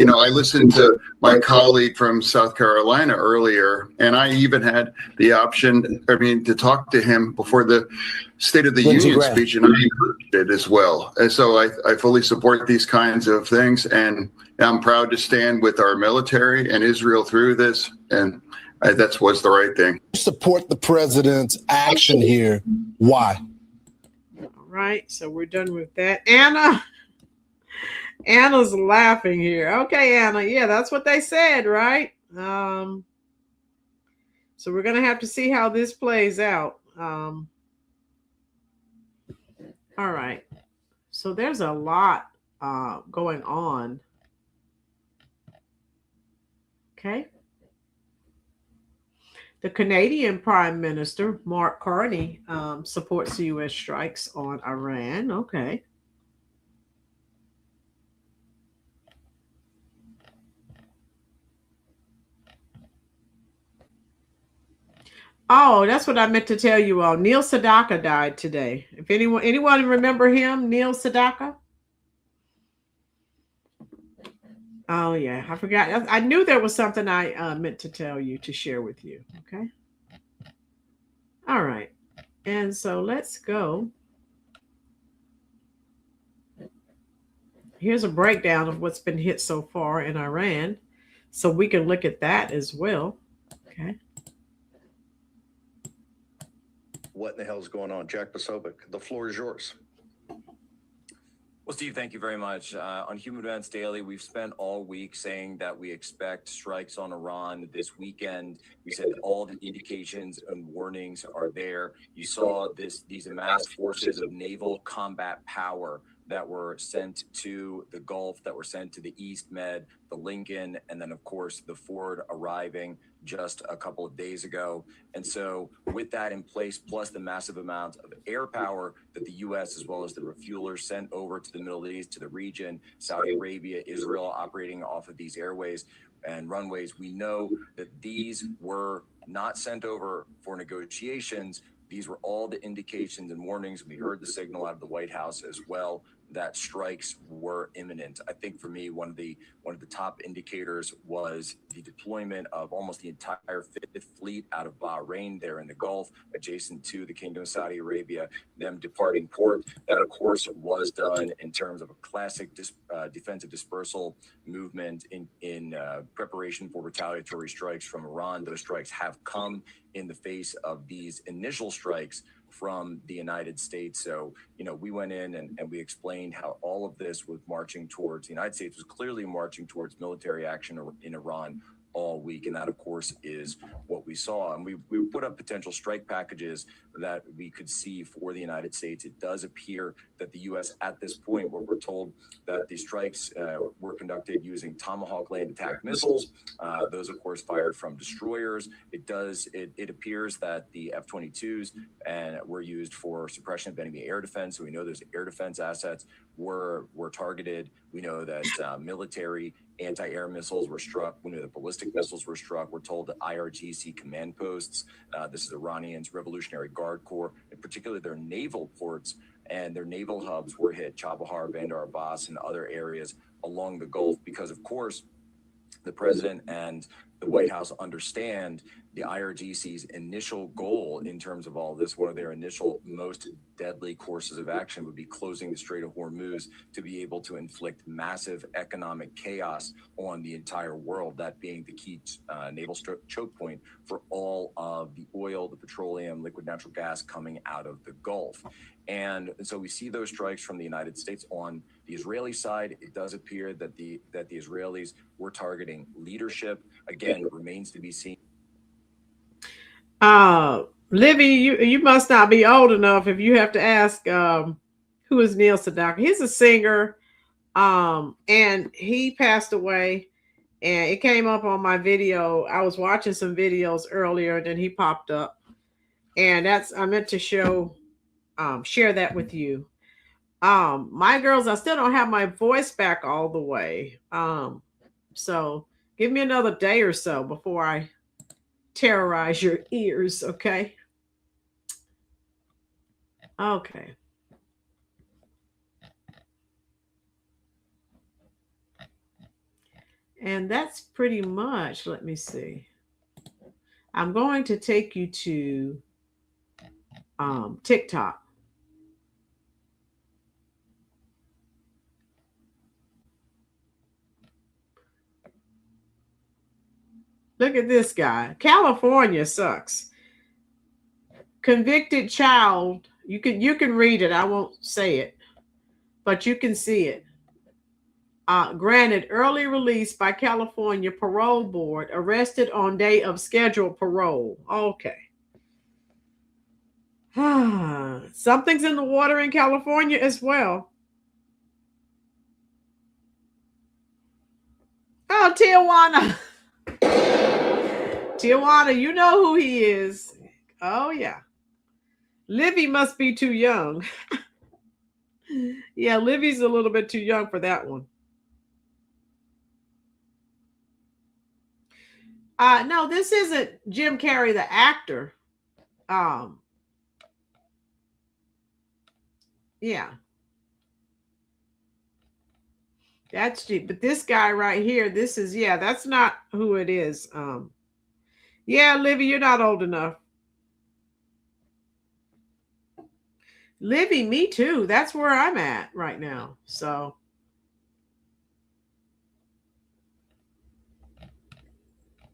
I listened to my colleague from South Carolina earlier, and I even had the option, to talk to him before the State of the Union speech, and I encouraged it as well. And so I fully support these kinds of things, and I'm proud to stand with our military and Israel through this, and that was the right thing. Support the president's action here. Why? All right, so we're done with that. Anna's laughing here. Okay, Anna, yeah, that's what they said, right? So we're going to have to see how this plays out. All right, so there's a lot going on. Okay. The Canadian Prime Minister, Mark Carney, supports the U.S. strikes on Iran. Okay. Oh, that's what I meant to tell you all. Neil Sedaka died today. If anyone remember him, Neil Sedaka? Oh, yeah, I forgot. I knew there was something I meant to tell you, to share with you. Okay. All right. And so let's go. Here's a breakdown of what's been hit so far in Iran, so we can look at that as well. Okay. What in the hell is going on? Jack Posobiec, the floor is yours. Well, Steve, thank you very much. On Human Events Daily, we've spent all week saying that we expect strikes on Iran this weekend. We said all the indications and warnings are there. You saw these amassed forces of naval combat power that were sent to the Gulf, that were sent to the East Med, the Lincoln, and then, of course, the Ford arriving just a couple of days ago. And so with that in place, plus the massive amount of air power that the U.S. as well as the refuelers sent over to the Middle East, to the region, Saudi Arabia, Israel, operating off of these airways and runways, we know that these were not sent over for negotiations. These were all the indications and warnings. We heard the signal out of the White House as well that strikes were imminent. I think for me, one of the top indicators was the deployment of almost the entire Fifth Fleet out of Bahrain there in the Gulf, adjacent to the Kingdom of Saudi Arabia, them departing port. That, of course, was done in terms of a classic defensive dispersal movement in preparation for retaliatory strikes from Iran. Those strikes have come in the face of these initial strikes from the United States. So, we went in and we explained how all of this was marching towards, the United States was clearly marching towards military action in Iran all week. And that, of course, is what we saw. And we put up potential strike packages that we could see for the United States. It does appear that the U.S. at this point, where we're told that the strikes were conducted using Tomahawk land attack missiles, those, of course, fired from destroyers. It appears that the F-22s were used for suppression of enemy air defense. So we know those air defense assets were targeted. We know that military anti-air missiles were struck. We know that ballistic missiles were struck. We're told that IRGC command posts, this is Iranians' Revolutionary Guard Corps, in particular their naval ports and their naval hubs were hit, Chabahar, Bandar Abbas, and other areas along the Gulf, because, of course, the president and the White House understand the IRGC's initial goal in terms of all this, one of their initial most deadly courses of action would be closing the Strait of Hormuz to be able to inflict massive economic chaos on the entire world, that being the key naval choke point for all of the oil, the petroleum, liquid natural gas coming out of the Gulf. And so we see those strikes from the United States. On the Israeli side, it does appear that the Israelis were targeting leadership. Again, it remains to be seen. Livy, you must not be old enough if you have to ask who is Neil Sedaka. He's a singer, and he passed away, and it came up on my video. I was watching some videos earlier, and then he popped up, and I meant to share that with you. My girls, I still don't have my voice back all the way, so give me another day or so before I terrorize your ears. Okay. And that's pretty much, let me see. I'm going to take you to TikTok. Look at this guy. California sucks. Convicted child. You can read it. I won't say it, but you can see it. Granted early release by California parole board. Arrested on day of scheduled parole. Okay. Something's in the water in California as well. Oh, Tijuana. Tijuana, you know who he is. Oh, yeah. Livy must be too young. Yeah, Livy's a little bit too young for that one. No, this isn't Jim Carrey, the actor. Yeah. But this guy right here, this is, yeah, that's not who it is. Yeah, Livy, you're not old enough. Livy, me too. That's where I'm at right now. So.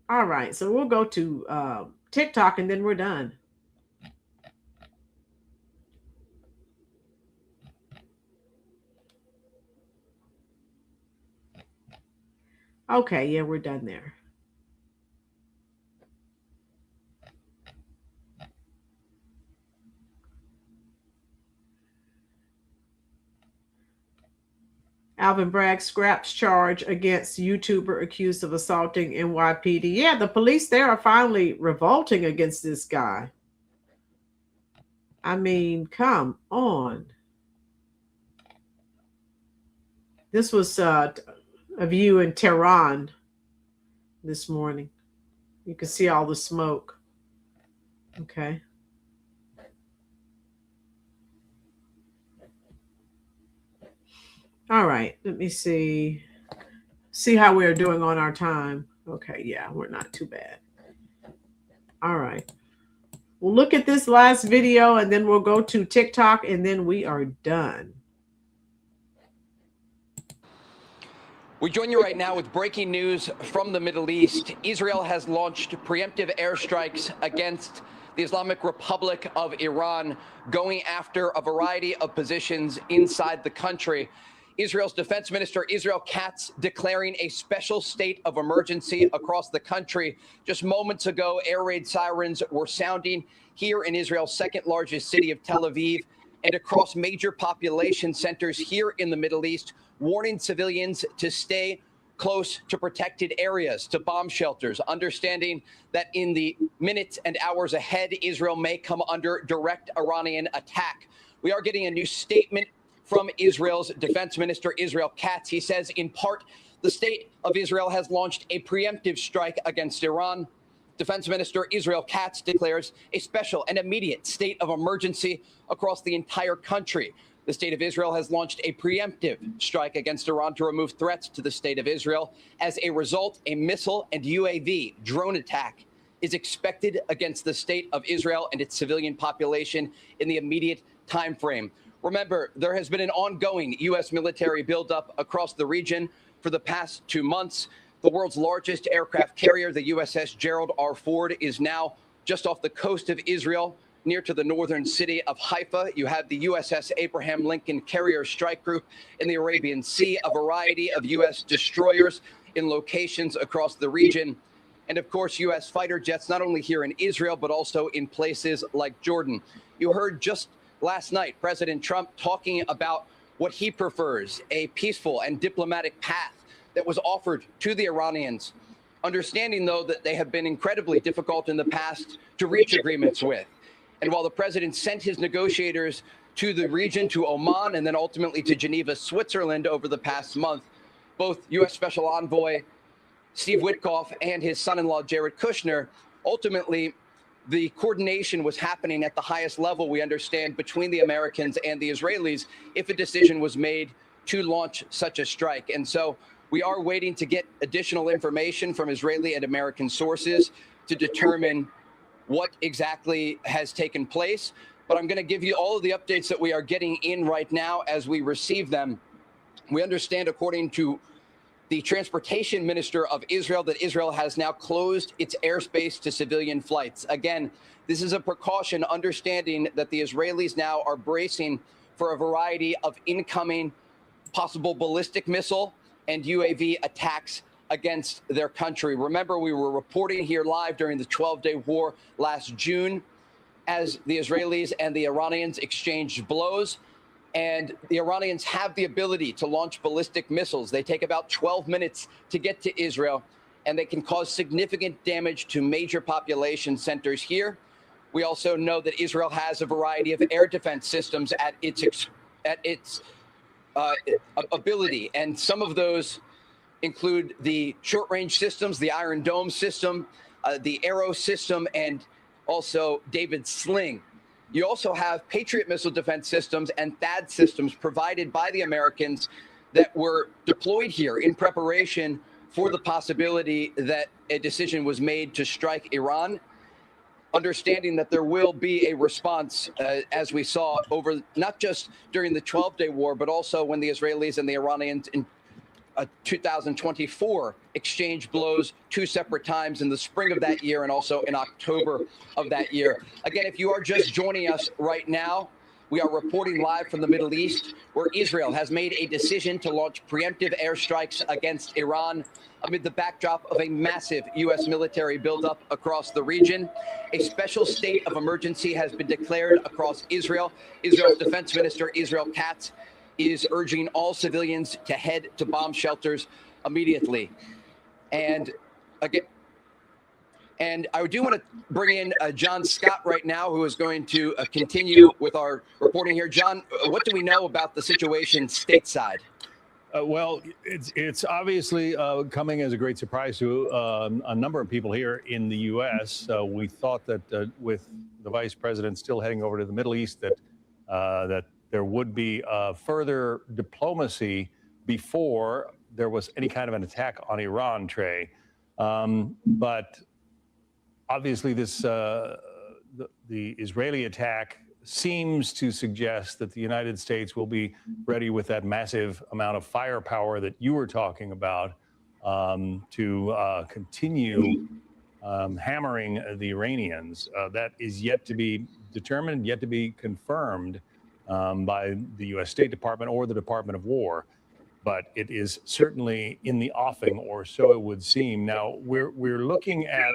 All right. So we'll go to TikTok and then we're done. Okay. Yeah, we're done there. Alvin Bragg scraps charge against YouTuber accused of assaulting NYPD. Yeah, the police there are finally revolting against this guy. I mean, come on. This was a view in Tehran this morning. You can see all the smoke. Okay. All right, let me see how we're doing on our time. Okay, yeah, we're not too bad. All right. We'll look at this last video and then we'll go to TikTok and then we are done. We join you right now with breaking news from the Middle East. Israel has launched preemptive airstrikes against the Islamic Republic of Iran, going after a variety of positions inside the country. Israel's Defense Minister Israel Katz declaring a special state of emergency across the country. Just moments ago, air raid sirens were sounding here in Israel's second largest city of Tel Aviv and across major population centers here in the Middle East, warning civilians to stay close to protected areas, to bomb shelters, understanding that in the minutes and hours ahead, Israel may come under direct Iranian attack. We are getting a new statement from Israel's Defense Minister Israel Katz. He says, in part, the state of Israel has launched a preemptive strike against Iran. Defense Minister Israel Katz declares a special and immediate state of emergency across the entire country. The state of Israel has launched a preemptive strike against Iran to remove threats to the state of Israel. As a result, a missile and UAV drone attack is expected against the state of Israel and its civilian population in the immediate time frame. Remember, there has been an ongoing U.S. military buildup across the region for the past 2 months. The world's largest aircraft carrier, the USS Gerald R. Ford, is now just off the coast of Israel, near to the northern city of Haifa. You have the USS Abraham Lincoln Carrier Strike Group in the Arabian Sea, a variety of U.S. destroyers in locations across the region, and of course, U.S. fighter jets, not only here in Israel, but also in places like Jordan. You heard just last night President Trump talking about what he prefers, a peaceful and diplomatic path that was offered to the Iranians, understanding, though, that they have been incredibly difficult in the past to reach agreements with. And while the president sent his negotiators to the region, to Oman, and then ultimately to Geneva, Switzerland over the past month, both U.S. Special Envoy Steve Witkoff and his son-in-law Jared Kushner, ultimately the coordination was happening at the highest level, we understand, between the Americans and the Israelis if a decision was made to launch such a strike. And so we are waiting to get additional information from Israeli and American sources to determine what exactly has taken place. But I'm going to give you all of the updates that we are getting in right now as we receive them. We understand, according to the transportation minister of Israel, that Israel has now closed its airspace to civilian flights. Again, this is a precaution, understanding that the Israelis now are bracing for a variety of incoming possible ballistic missile and UAV attacks against their country. Remember, we were reporting here live during the 12-day war last June as the Israelis and the Iranians exchanged blows. And the Iranians have the ability to launch ballistic missiles. They take about 12 minutes to get to Israel, and they can cause significant damage to major population centers here. We also know that Israel has a variety of air defense systems at its ability, and some of those include the short-range systems, the Iron Dome system, the Arrow system, and also David's Sling. You also have Patriot missile defense systems and THAAD systems provided by the Americans that were deployed here in preparation for the possibility that a decision was made to strike Iran, understanding that there will be a response, as we saw over not just during the 12-day war, but also when the Israelis and the Iranians in 2024 exchanged blows 2 separate times in the spring of that year and also in October of that year. Again, if you are just joining us right now, we are reporting live from the Middle East, where Israel has made a decision to launch preemptive airstrikes against Iran amid the backdrop of a massive U.S. military buildup across the region. A special state of emergency has been declared across Israel. Israel's Defense Minister, Israel Katz, is urging all civilians to head to bomb shelters immediately. And again, and I do want to bring in John Scott right now, who is going to continue with our reporting here. John, what do we know about the situation stateside? Well, it's obviously coming as a great surprise to a number of people here in the U.S. We thought that with the vice president still heading over to the Middle East, that there would be further diplomacy before there was any kind of an attack on Iran, Trey. But obviously, the Israeli attack seems to suggest that the United States will be ready with that massive amount of firepower that you were talking about to continue hammering the Iranians. That is yet to be determined, yet to be confirmed by the U.S. State Department or the Department of War. But it is certainly in the offing, or so it would seem. Now, we're looking at,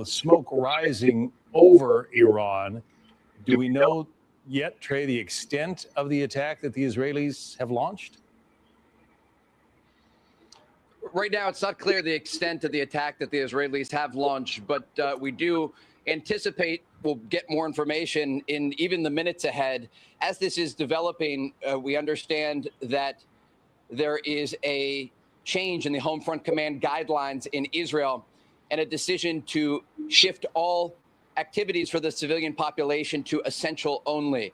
smoke rising over Iran. Do we know yet, Trey, the extent of the attack that the Israelis have launched? Right now, it's not clear the extent of the attack that the Israelis have launched, but we do anticipate we'll get more information in even the minutes ahead. As this is developing, we understand that there is a change in the Home Front Command guidelines in Israel and a decision to shift all activities for the civilian population to essential only.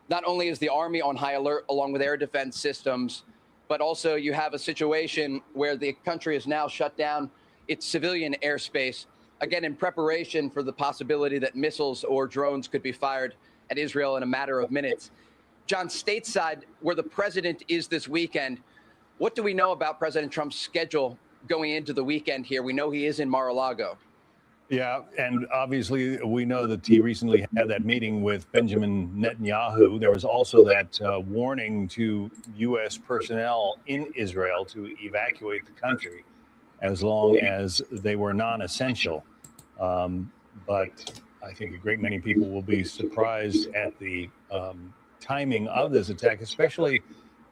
Not only is the Army on high alert along with air defense systems, but also you have a situation where the country has now shut down its civilian airspace again, in preparation for the possibility that missiles or drones could be fired at Israel in a matter of minutes. John, stateside, where the president is this weekend, what do we know about President Trump's schedule going into the weekend here? We know he is in Mar-a-Lago. Yeah, and obviously we know that he recently had that meeting with Benjamin Netanyahu. There was also that warning to U.S. personnel in Israel to evacuate the country as long as they were non-essential. But I think a great many people will be surprised at the timing of this attack, especially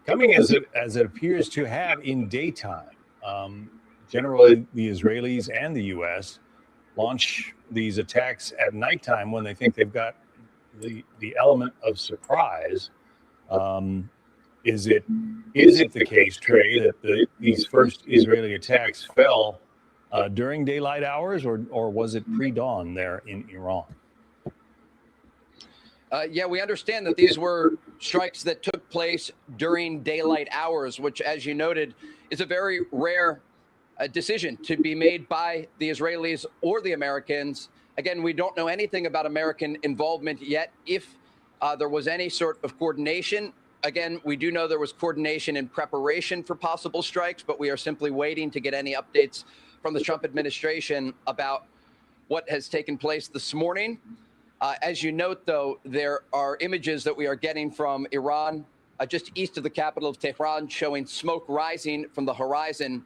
coming as it appears to have in daytime. Generally, the Israelis and the U.S. launch these attacks at nighttime when they think they've got the element of surprise. Is it the case, Trey, that these first Israeli attacks fell during daylight hours, or was it pre-dawn there in Iran? Yeah, we understand that these were strikes that took place during daylight hours, which, as you noted, is a very rare decision to be made by the Israelis or the Americans. Again, we don't know anything about American involvement yet, if there was any sort of coordination. Again, we do know there was coordination in preparation for possible strikes, but we are simply waiting to get any updates from the Trump administration about what has taken place this morning. As you note, though, there are images that we are getting from Iran, just east of the capital of Tehran, showing smoke rising from the horizon.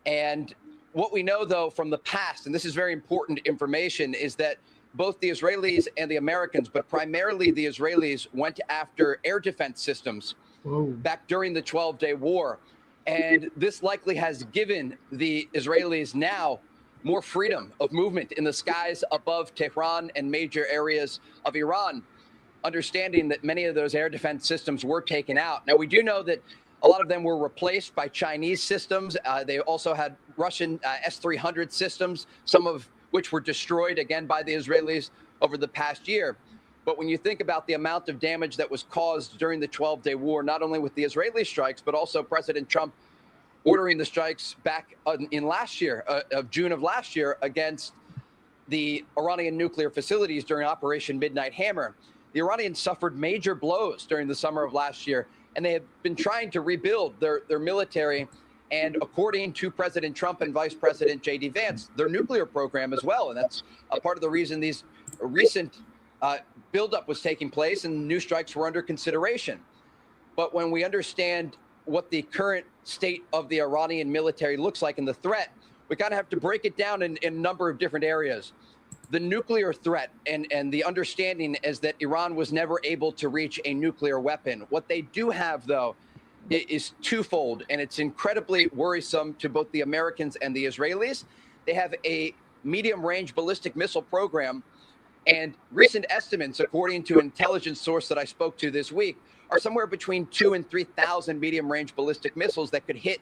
And what we know, though, from the past, and this is very important information, is that both the Israelis and the Americans, but primarily the Israelis, went after air defense systems back during the 12-day war. And this likely has given the Israelis now more freedom of movement in the skies above Tehran and major areas of Iran, understanding that many of those air defense systems were taken out. Now, we do know that a lot of them were replaced by Chinese systems. They also had Russian S-300 systems, some of which were destroyed, again, by the Israelis over the past year. But when you think about the amount of damage that was caused during the 12-day war, not only with the Israeli strikes, but also President Trump ordering the strikes back in last year, of June of last year, against the Iranian nuclear facilities during Operation Midnight Hammer. The Iranians suffered major blows during the summer of last year, and they have been trying to rebuild their military, and according to President Trump and Vice President J.D. Vance, their nuclear program as well. And that's a part of the reason these recent buildup was taking place and new strikes were under consideration. But when we understand what the current state of the Iranian military looks like and the threat, we kind of have to break it down in a number of different areas. The nuclear threat and the understanding is that Iran was never able to reach a nuclear weapon. What they do have, though, is twofold, and it's incredibly worrisome to both the Americans and the Israelis. They have a medium-range ballistic missile program, and recent estimates, according to an intelligence source that I spoke to this week, are somewhere between 2,000 and 3,000 medium-range ballistic missiles that could hit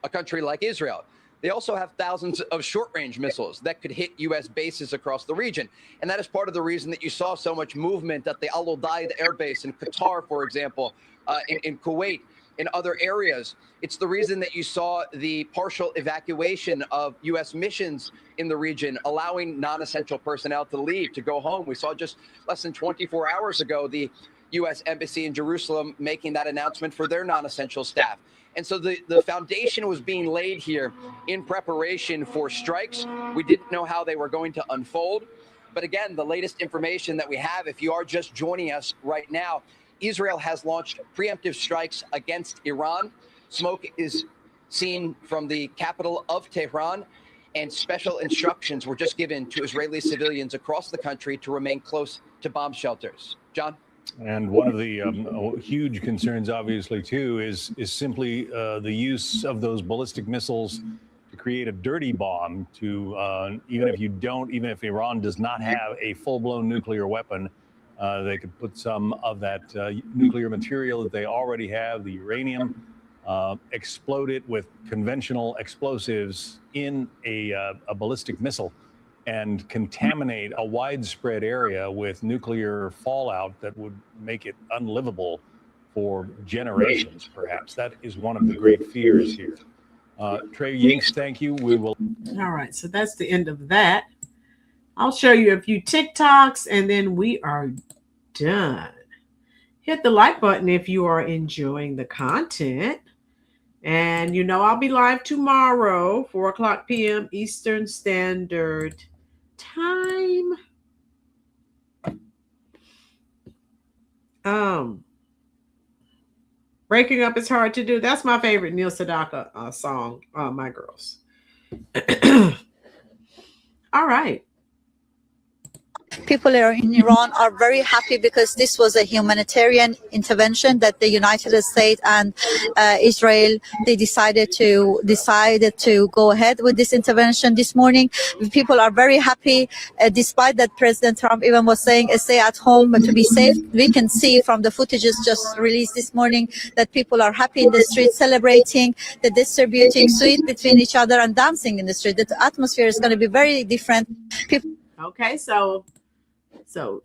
a country like Israel. They also have thousands of short-range missiles that could hit U.S. bases across the region. And that is part of the reason that you saw so much movement at the Al Udeid Air Base in Qatar, for example, in Kuwait, in other areas. It's the reason that you saw the partial evacuation of U.S. missions in the region, allowing non-essential personnel to leave, to go home. We saw just less than 24 hours ago the U.S. Embassy in Jerusalem making that announcement for their non-essential staff. And so the foundation was being laid here in preparation for strikes. We didn't know how they were going to unfold. But again, the latest information that we have, if you are just joining us right now, Israel has launched preemptive strikes against Iran. Smoke is seen from the capital of Tehran, and special instructions were just given to Israeli civilians across the country to remain close to bomb shelters. John? And one of the huge concerns, obviously, too, is simply the use of those ballistic missiles to create a dirty bomb to, even if Iran does not have a full-blown nuclear weapon, they could put some of that nuclear material that they already have, the uranium, explode it with conventional explosives in a ballistic missile and contaminate a widespread area with nuclear fallout that would make it unlivable for generations, perhaps. That is one of the great fears here. Trey Yinks, thank you. We will. All right, so that's the end of that. I'll show you a few TikToks and then we are done. Hit the like button if you are enjoying the content. And you know, I'll be live tomorrow, 4:00 p.m. Eastern Standard Time. Breaking up is hard to do. That's my favorite Neil Sedaka song, My Girls. All right. People in Iran are very happy because this was a humanitarian intervention that the United States and Israel, they decided to go ahead with this intervention this morning. People are very happy, despite that President Trump even was saying stay at home to be safe. We can see from the footages just released this morning that people are happy in the street, celebrating, the distributing sweets between each other and dancing in the street. The atmosphere is going to be very different. Okay, so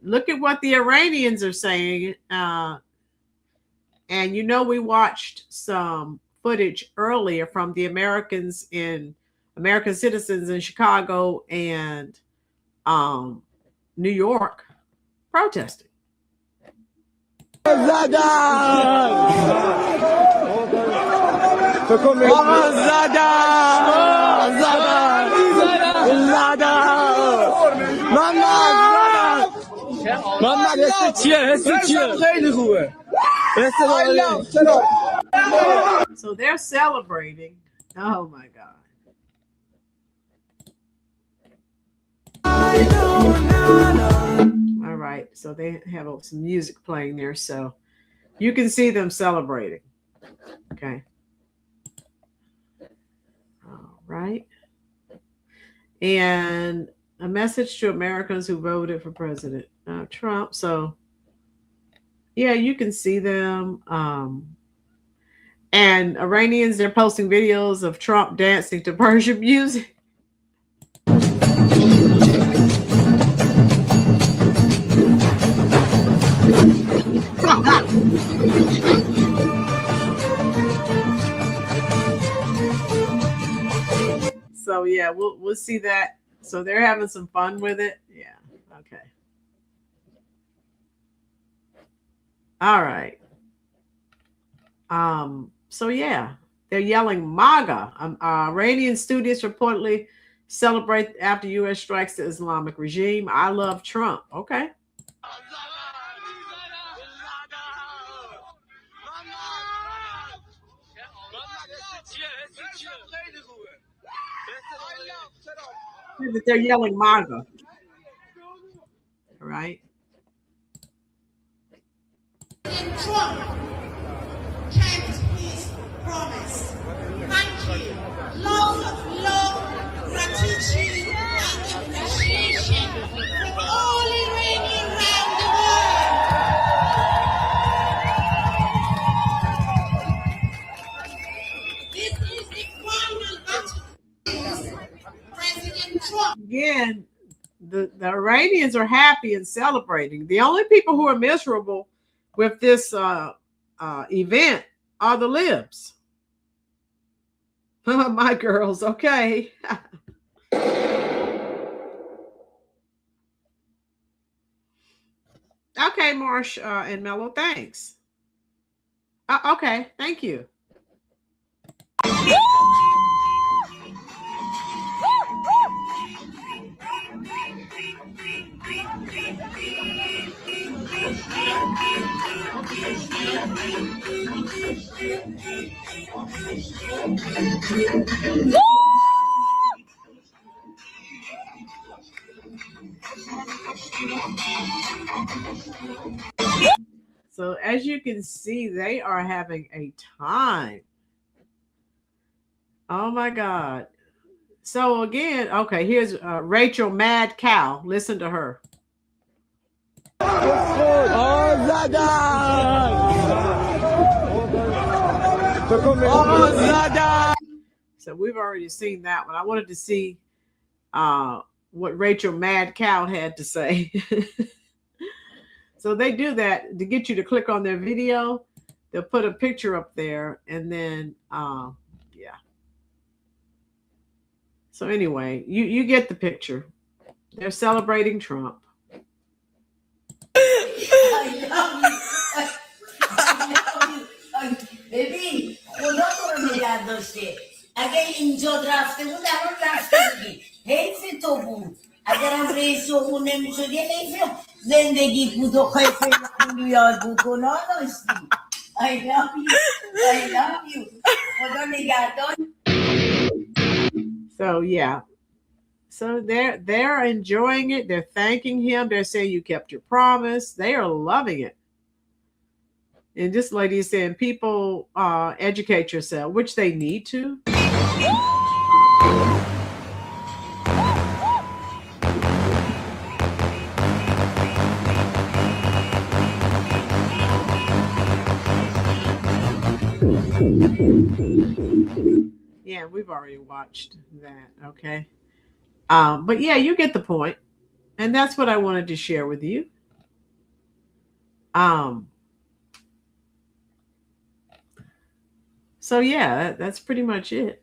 look at what the Iranians are saying. And you know, we watched some footage earlier from the American citizens in Chicago and New York protesting. So they're celebrating. Oh my God. All right. So they have some music playing there. So you can see them celebrating. Okay. All right. And a message to Americans who voted for President Trump. So, yeah, you can see them. And Iranians, they're posting videos of Trump dancing to Persian music. So, yeah, we'll see that. So they're having some fun with it. Yeah. Okay. All right. So yeah, they're yelling MAGA. Iranian students reportedly celebrate after U.S. strikes the Islamic regime. I love Trump. Okay. They're yelling MAGA. All right. Trump kept his promise. Thank you. Lots of love, gratitude, and appreciation from all Iranians around the world. This is the final battle. President Trump. Again, the Iranians are happy and celebrating. The only people who are miserable with this event are the libs. My girls, okay. Okay, Marsh and Mello, thanks. Okay, thank you. So as you can see, they are having a time. Oh my God. So again, okay, here's Rachel Mad Cow. Listen to her. So we've already seen that one. I wanted to see what Rachel Mad Cow had to say. So they do that to get you to click on their video. They'll put a picture up there and then, yeah. So anyway, you get the picture. They're celebrating Trump. I love you. ببین خدا تو رو نگه داشته اگه اینجا رفته بود الان رفته بودی حیف تو بود اگرم رئیس جمهور نمیشدی حیف زندگیت بود و خیلی خونی یاد بود گناه داشتی I love you. I love you. خدا نگهدار. So yeah. So they're enjoying it. They're thanking him. They're saying you kept your promise. They are loving it. And this lady is saying, people educate yourself, which they need to. Yeah, we've already watched that. Okay. But yeah, you get the point. And that's what I wanted to share with you. So yeah, that's pretty much it.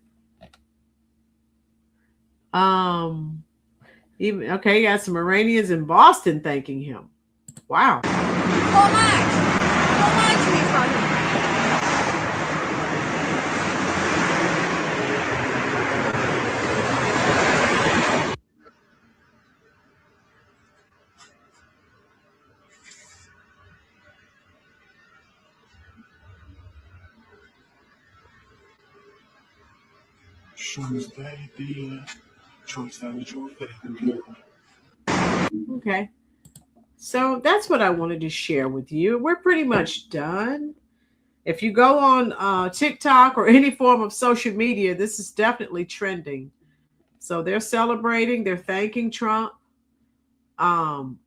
Even okay, you got some Iranians in Boston thanking him. Wow. Okay. So that's what I wanted to share with you. We're pretty much done. If you go on TikTok or any form of social media, this is definitely trending. So they're celebrating, they're thanking Trump. And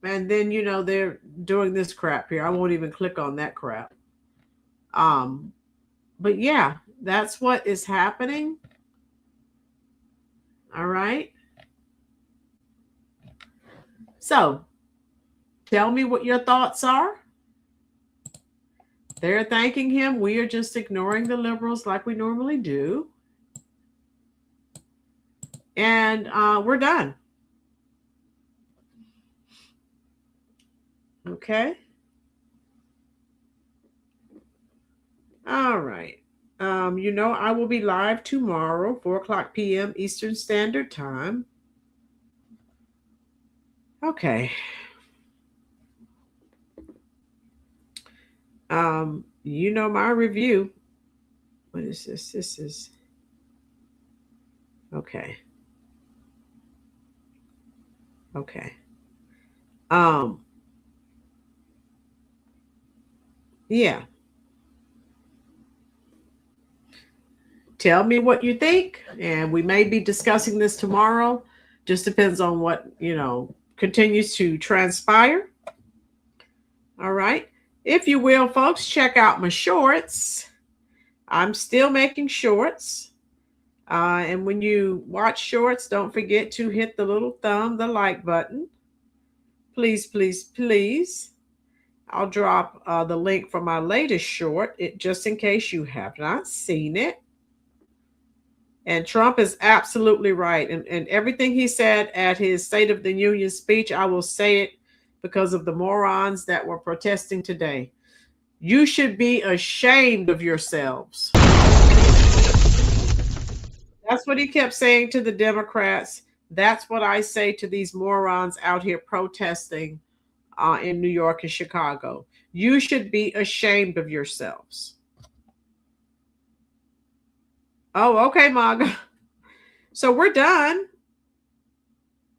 then, you know, they're doing this crap here. I won't even click on that crap. But yeah, that's what is happening. All right. So tell me what your thoughts are. They're thanking him. We are just ignoring the liberals like we normally do. And we're done. Okay. All right. You know, I will be live tomorrow, 4:00 p.m. Eastern Standard Time. Okay. You know my review. What is this? This is okay. Okay. Yeah. Tell me what you think, and we may be discussing this tomorrow. Just depends on what, you know, continues to transpire. All right. If you will, folks, check out my shorts. I'm still making shorts. And when you watch shorts, don't forget to hit the little thumb, the like button. Please, please, please. I'll drop the link for my latest short, just in case you have not seen it. And Trump is absolutely right. And everything he said at his State of the Union speech, I will say it because of the morons that were protesting today. You should be ashamed of yourselves. That's what he kept saying to the Democrats. That's what I say to these morons out here protesting in New York and Chicago. You should be ashamed of yourselves. Oh, okay, Maga. So we're done.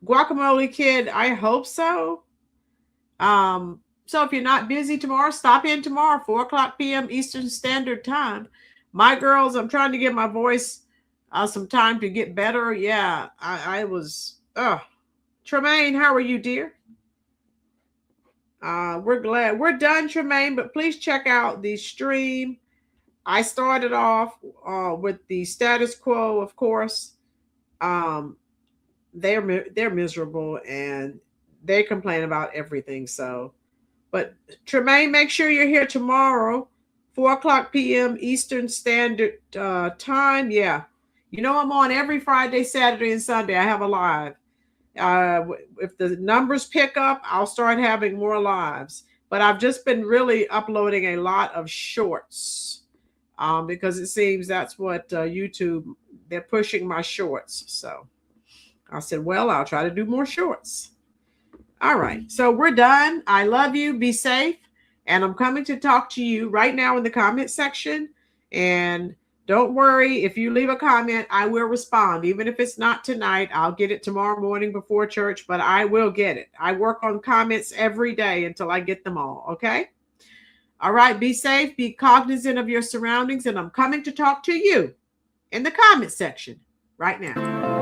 Guacamole Kid, I hope so. So if you're not busy tomorrow, stop in tomorrow, 4:00 p.m. Eastern Standard Time. My girls, I'm trying to give my voice some time to get better. Yeah, I was. Tremaine, how are you, dear? We're glad. We're done, Tremaine, but please check out the stream. I started off with the status quo, of course. They're miserable and they complain about everything. So, but Tremaine, make sure you're here tomorrow, 4:00 p.m. Eastern Standard Time. Yeah, You know, I'm on every Friday, Saturday, and Sunday. I have a live. If the numbers pick up, I'll start having more lives. But I've just been really uploading a lot of shorts because it seems that's what YouTube, they're pushing my shorts. So I said, well, I'll try to do more shorts. All right. So we're done. I love you. Be safe. And I'm coming to talk to you right now in the comment section. And don't worry, if you leave a comment, I will respond. Even if it's not tonight, I'll get it tomorrow morning before church, but I will get it. I work on comments every day until I get them all, okay? All right, be safe, be cognizant of your surroundings, and I'm coming to talk to you in the comment section right now.